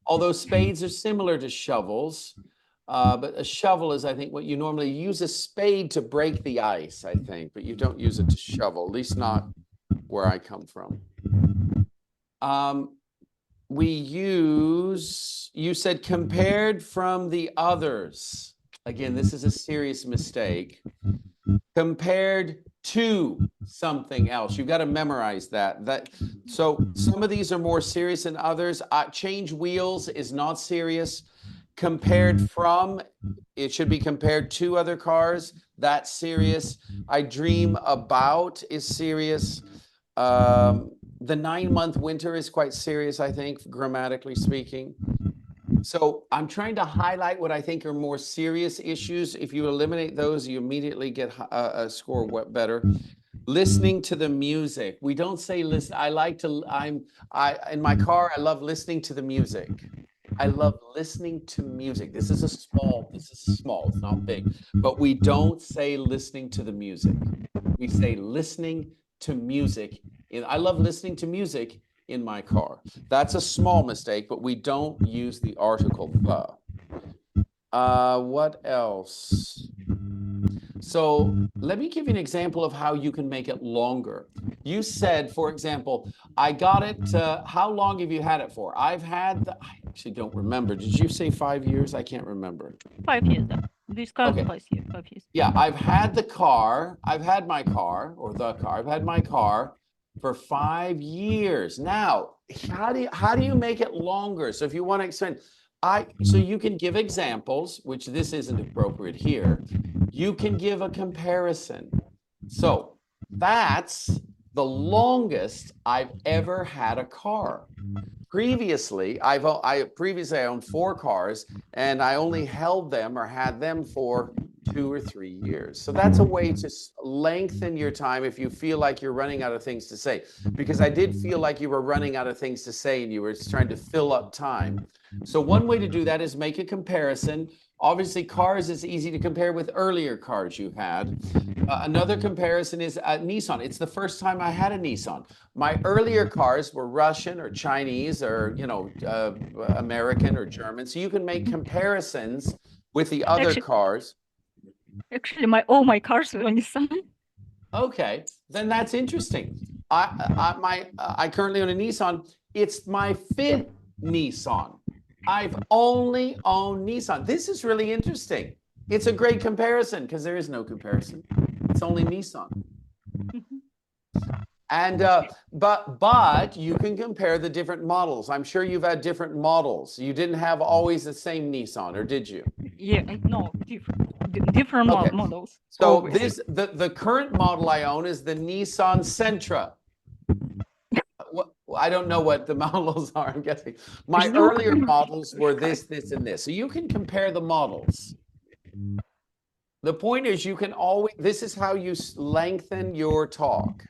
Although spades are similar to shovels. But a shovel is, I think, what you normally use a spade to break the ice, I think. But you don't use it to shovel, at least not where I come from. You said compared from the others. Again, this is a serious mistake. Compared to something else. You've got to memorize that. So some of these are more serious than others. Change wheels is not serious. Compared from, it should be compared to other cars. That's serious. I dream about is serious. The 9-month winter is quite serious, I think, grammatically speaking. So I'm trying to highlight what I think are more serious issues. If you eliminate those, you immediately get a score better. Listening to the music. We don't say listen. In my car, I love listening to the music. I love listening to music. This is small, it's not big. But we don't say listening to the music. We say listening to music. I love listening to music in my car. That's a small mistake, but we don't use the article the. What else? So let me give you an example of how you can make it longer. You said, for example, I got it. How long have you had it for? I actually don't remember. Did you say 5 years? I can't remember. 5 years. This car Okay. 5 years. 5 years. Yeah, I've had my car for 5 years. Now, how do you make it longer? So if you want to extend, So you can give examples, which this isn't appropriate here. You can give a comparison. So that's the longest I've ever had a car. Previously, I owned 4 cars, and I only held them or had them for 2 or 3 years. So that's a way to lengthen your time if you feel like you're running out of things to say. Because I did feel like you were running out of things to say and you were trying to fill up time. So one way to do that is make a comparison. Obviously, cars is easy to compare with earlier cars you had. Another comparison is Nissan. It's the first time I had a Nissan. My earlier cars were Russian or Chinese or, American or German. So you can make comparisons with the other cars. Actually, all my cars were Nissan. Okay, then that's interesting. I currently own a Nissan. It's my 5th Nissan. I've only owned Nissan. This is really interesting. It's a great comparison because there is no comparison. It's only Nissan. And but you can compare the different models. I'm sure you've had different models. You didn't have always the same Nissan, or did you? Yeah, no, different Okay. models. So always. the current model I own is the Nissan Sentra. I don't know what the models are, I'm guessing. My earlier models were this, and this. So you can compare the models. The point is you can always, this is how you lengthen your talk.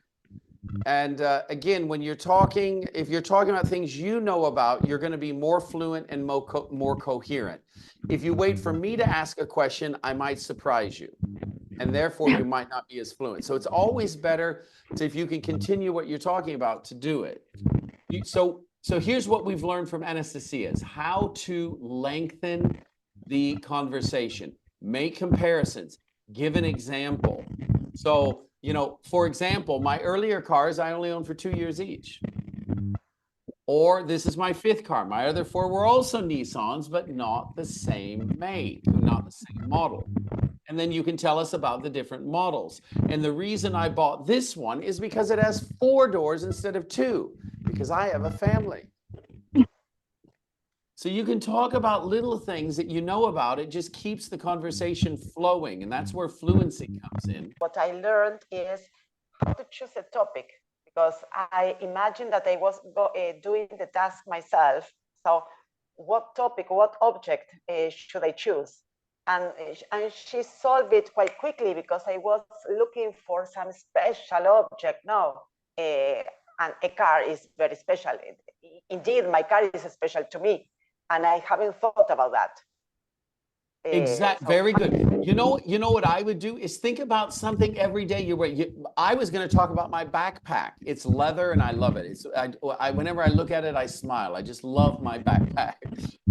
And again, when you're talking, if you're talking about things you know about, you're going to be more fluent and more coherent. If you wait for me to ask a question, I might surprise you. And therefore, you might not be as fluent. So it's always better to, if you can continue what you're talking about, to do it. So here's what we've learned from Anastasia is how to lengthen the conversation, make comparisons, give an example. So, for example, my earlier cars, I only owned for 2 years each. Or this is my 5th car. My other 4 were also Nissans, but not the same make, not the same model. And then you can tell us about the different models. And the reason I bought this one is because it has 4 doors instead of 2, because I have a family. So you can talk about little things that you know about. It just keeps the conversation flowing. And that's where fluency comes in. What I learned is how to choose a topic, because I imagined that I was doing the task myself. So what topic, what object should I choose? And she solved it quite quickly because I was looking for some special object. No, and a car is very special. Indeed, my car is special to me, and I haven't thought about that. Exactly. Very good. You know what I would do is think about something every day you wear. I was going to talk about my backpack. It's leather and I love it. Whenever I look at it, I smile. I just love my backpack.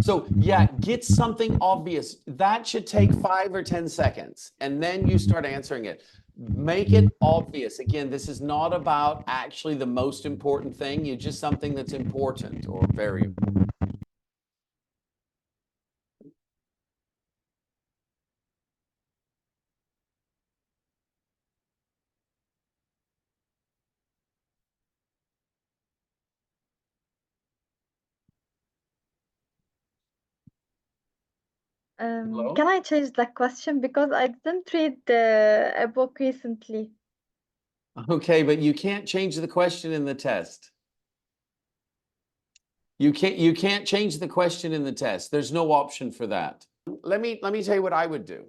So yeah, get something obvious. That should take 5 or 10 seconds. And then you start answering it. Make it obvious. Again, this is not about actually the most important thing. You just something that's important or very important. Can I change the question because I didn't read a book recently? Okay, but you can't change the question in the test. You can't change the question in the test. There's no option for that. Let me tell you what I would do.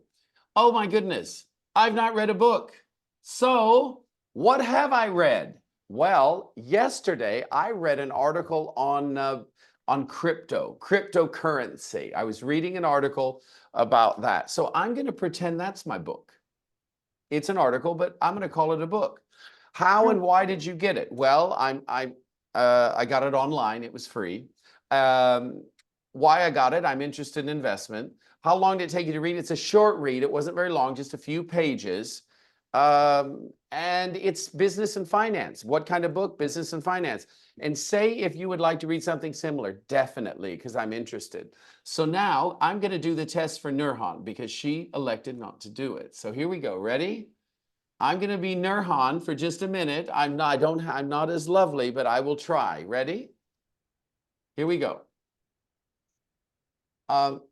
Oh my goodness, I've not read a book. So what have I read? Well, yesterday I read an article on cryptocurrency. I was reading an article about that. So I'm going to pretend that's my book. It's an article, but I'm going to call it a book. How and why did you get it? Well, I got it online. It was free. Why I got it? I'm interested in investment. How long did it take you to read? It's a short read. It wasn't very long, just a few pages. And it's business and finance. What kind of book? Business and finance. And say if you would like to read something similar, definitely, because I'm interested. So now I'm going to do the test for Nurhan because she elected not to do it. So here we go. Ready? I'm going to be Nurhan for just a minute. I'm not as lovely, but I will try. Ready? Here we go. Um,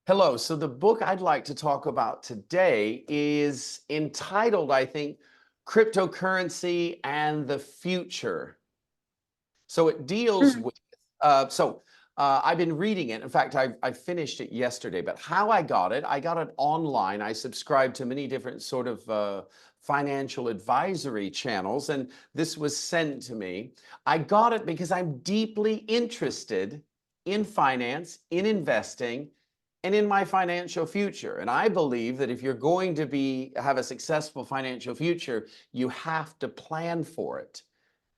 hello. So the book I'd like to talk about today is entitled, I think, Cryptocurrency and the Future. So it deals with, I've been reading it. In fact, I finished it yesterday, but how I got it online. I subscribed to many different sort of financial advisory channels, and this was sent to me. I got it because I'm deeply interested in finance, in investing, and in my financial future. And I believe that if you're going to have a successful financial future, you have to plan for it.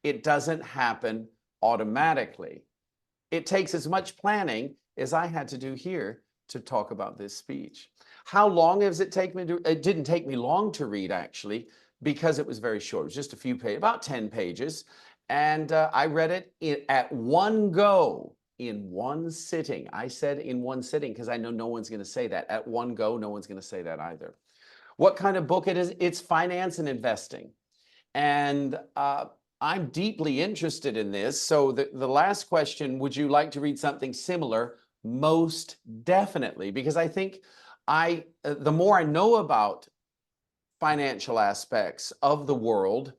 It doesn't happen automatically. It takes as much planning as I had to do here to talk about this speech. How long does it take me to? It didn't take me long to read, actually, because it was very short. It was just a few pages, about 10 pages. And I read it at one go, in one sitting. I said in one sitting because I know no one's going to say that. At one go, no one's going to say that either. What kind of book it is? It's finance and investing. And I'm deeply interested in this. So the last question, would you like to read something similar? Most definitely, because I think the more I know about financial aspects of the world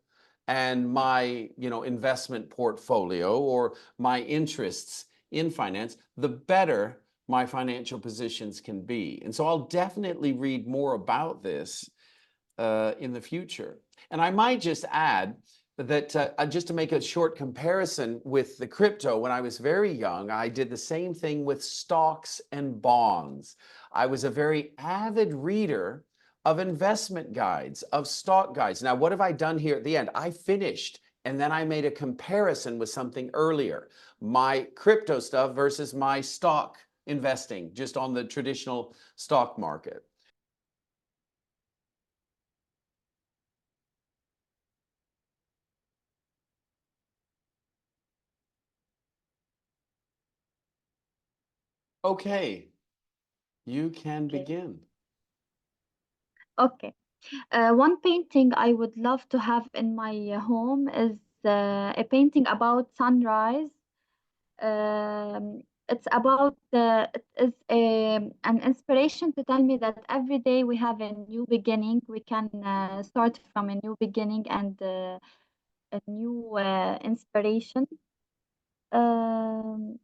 and my, investment portfolio or my interests in finance, the better my financial positions can be. And so I'll definitely read more about this in the future. And I might just add that just to make a short comparison with the crypto, when I was very young, I did the same thing with stocks and bonds. I was a very avid reader of investment guides, of stock guides. Now, what have I done here at the end? I finished, and then I made a comparison with something earlier, my crypto stuff versus my stock investing, just on the traditional stock market. Okay, you can begin. Okay. One painting I would love to have in my home is a painting about sunrise. It's about it is an inspiration to tell me that every day we have a new beginning. We can start from a new beginning and a new inspiration. Um,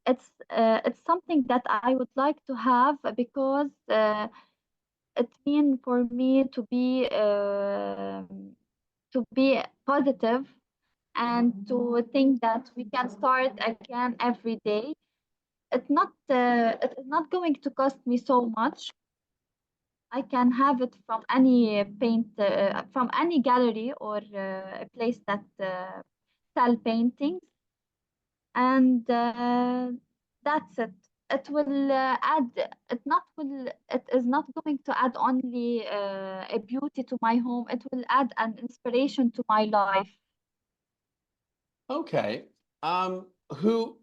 it's something that I would like to have because it means for me to be positive and to think that we can start again every day. It is not going to cost me so much. I can have it from any from any gallery or a place that sell paintings, and that's it. It will add. It is not going to add only a beauty to my home. It will add an inspiration to my life. Okay. Who?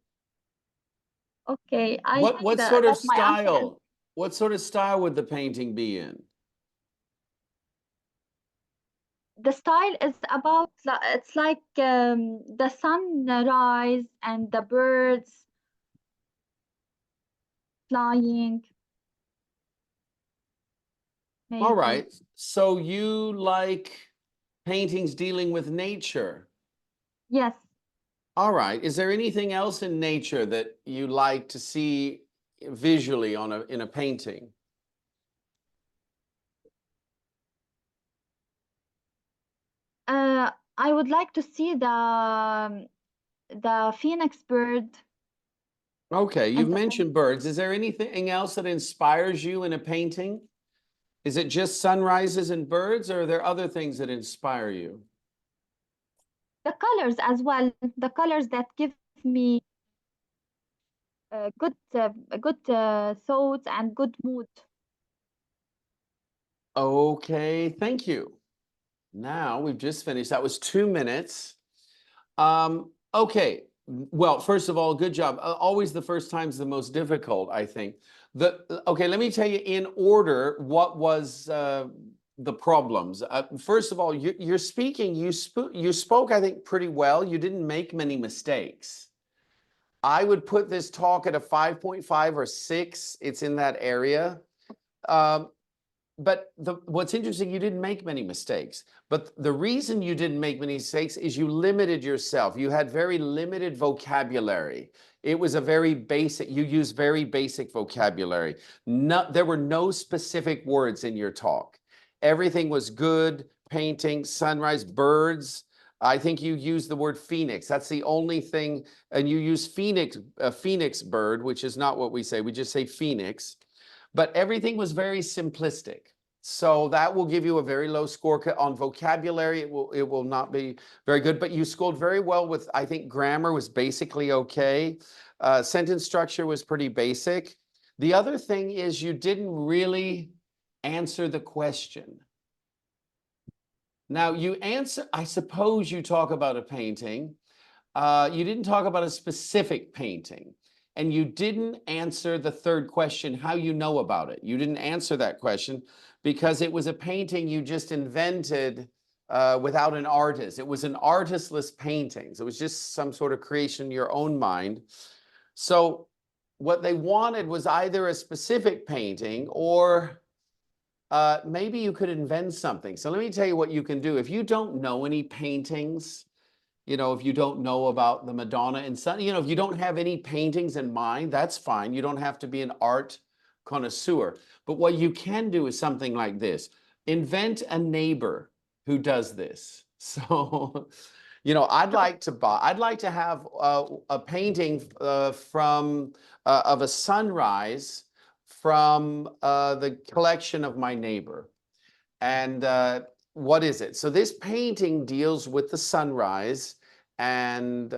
Okay, I What? think What sort of that my answer is style? What sort of style would the painting be in? the style is about it's like the sunrise and the birds flying, All maybe. right. So you like paintings dealing with nature? Yes. All right. Is there anything else in nature that you like to see visually in a painting? I would like to see the phoenix bird Okay, and you've the mentioned birds. Is there anything else that inspires you in a painting? Is it just sunrises and birds, or are there other things that inspire you? colors as well. The colors that give me good thoughts and good mood. Okay, thank you. Now we've just finished. That was 2 minutes. Okay. Well, first of all, good job. Always the first time's the most difficult, I think. Okay, let me tell you in order what was the problems. First of all, you're speaking. You spoke, I think, pretty well. You didn't make many mistakes. I would put this talk at a 5.5 or 6. It's in that area. But what's interesting, you didn't make many mistakes. But the reason you didn't make many mistakes is you limited yourself. You had very limited vocabulary. It was a very basic, you used very basic vocabulary. There were no specific words in your talk. Everything was good, painting, sunrise, birds. I think you used the word phoenix. That's the only thing. And you use phoenix, a phoenix bird, which is not what we say. We just say phoenix. But everything was very simplistic. So that will give you a very low score on vocabulary. It will not be very good, but you scored very well with, I think grammar was basically okay. Sentence structure was pretty basic. The other thing is you didn't really answer the question. Now you answer, I suppose you talk about a painting. You didn't talk about a specific painting. And you didn't answer the third question, how you know about it. You didn't answer that question because it was a painting you just invented without an artist. It was an artistless painting. So it was just some sort of creation in your own mind. So what they wanted was either a specific painting or maybe you could invent something. So let me tell you what you can do. If you don't know any paintings, you know, if you don't know about the Madonna and Son, you know, if you don't have any paintings in mind, that's fine. You don't have to be an art connoisseur. But what you can do is something like this. Invent a neighbor who does this. So, you know, I'd like to have a painting of a sunrise from the collection of my neighbor. And what is it? So this painting deals with the sunrise, and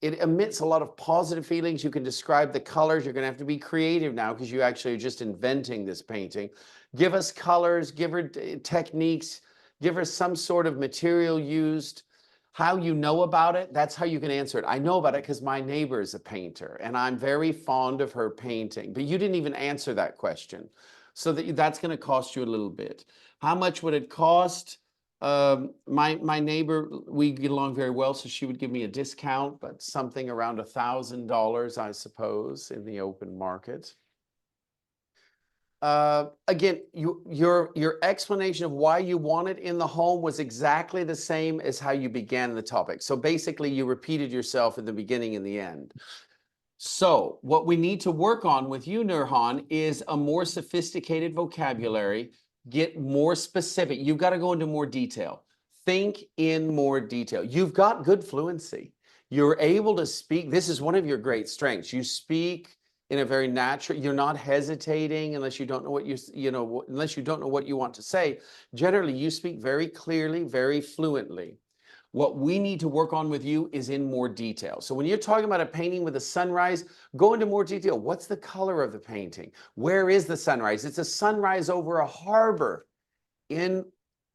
it emits a lot of positive feelings. You can describe the colors. You're going to have to be creative now because you actually are just inventing this painting. Give us colors, give her techniques, give her some sort of material used. How you know about it, that's how you can answer it. I know about it because my neighbor is a painter and I'm very fond of her painting. But you didn't even answer that question. So that's going to cost you a little bit. How much would it cost? My neighbor, we get along very well, so she would give me a discount, but something around $1,000, I suppose, in the open market. Again, your explanation of why you want it in the home was exactly the same as how you began the topic. So basically, you repeated yourself in the beginning and the end. So what we need to work on with you, Nurhan, is a more sophisticated vocabulary. Get more specific. You've got to go into more detail. Think in more detail. You've got good fluency. You're able to speak. This is one of your great strengths. You speak in a very natural, you're not hesitating unless you don't know what unless you don't know what you want to say. Generally, you speak very clearly, very fluently. What we need to work on with you is in more detail. So when you're talking about a painting with a sunrise, go into more detail. What's the color of the painting? Where is the sunrise? It's a sunrise over a harbor in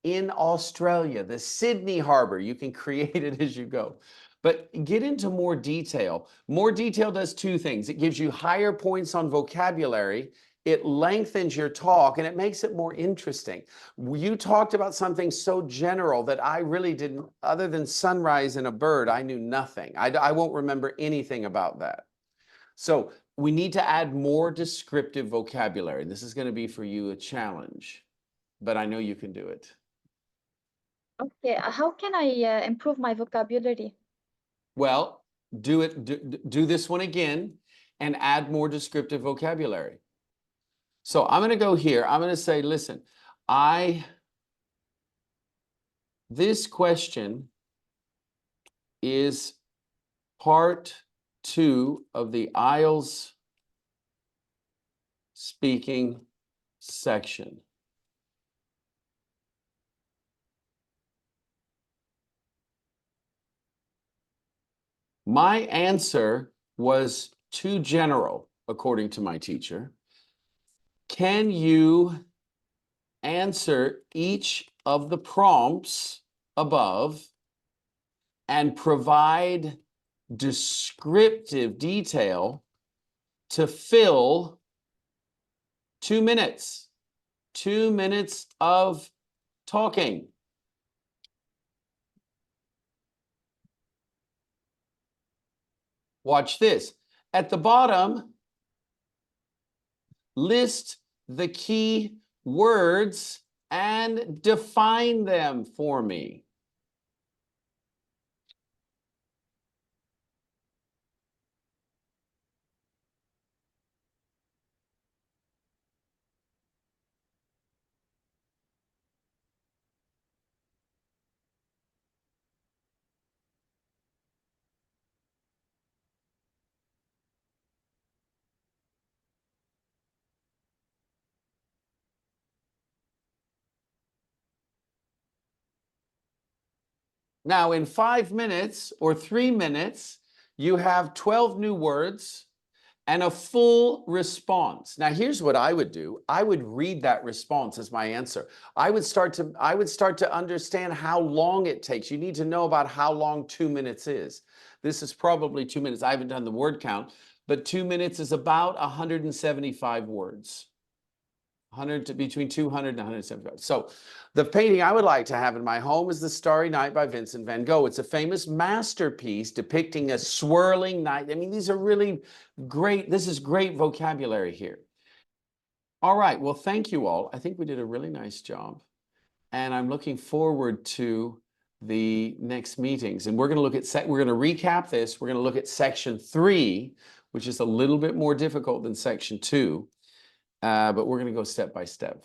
Australia, the Sydney Harbor. You can create it as you go. But get into more detail. More detail does two things. It gives you higher points on vocabulary. It lengthens your talk and it makes it more interesting. You talked about something so general that I really didn't, other than sunrise and a bird, I knew nothing. I won't remember anything about that. So we need to add more descriptive vocabulary. This is going to be for you a challenge, but I know you can do it. Okay, how can I improve my vocabulary? Well, do this one again and add more descriptive vocabulary. So I'm going to go here. I'm going to say, listen, this question is part 2 of the IELTS speaking section. My answer was too general, according to my teacher. Can you answer each of the prompts above and provide descriptive detail to fill 2 minutes? 2 minutes of talking. Watch this. At the bottom, list the key words and define them for me. Now, in 5 minutes or 3 minutes, you have 12 new words and a full response. Now, here's what I would do. I would read that response as my answer. I would start to understand how long it takes. You need to know about how long 2 minutes is. This is probably 2 minutes. I haven't done the word count, but 2 minutes is about 175 words. Between 200 and 175. So the painting I would like to have in my home is The Starry Night by Vincent van Gogh. It's a famous masterpiece depicting a swirling night. I mean, these are really great. This is great vocabulary here. All right. Well, thank you all. I think we did a really nice job. And I'm looking forward to the next meetings. And we're going to look at, we're going to recap this. We're going to look at section 3, which is a little bit more difficult than section 2. But we're going to go step by step.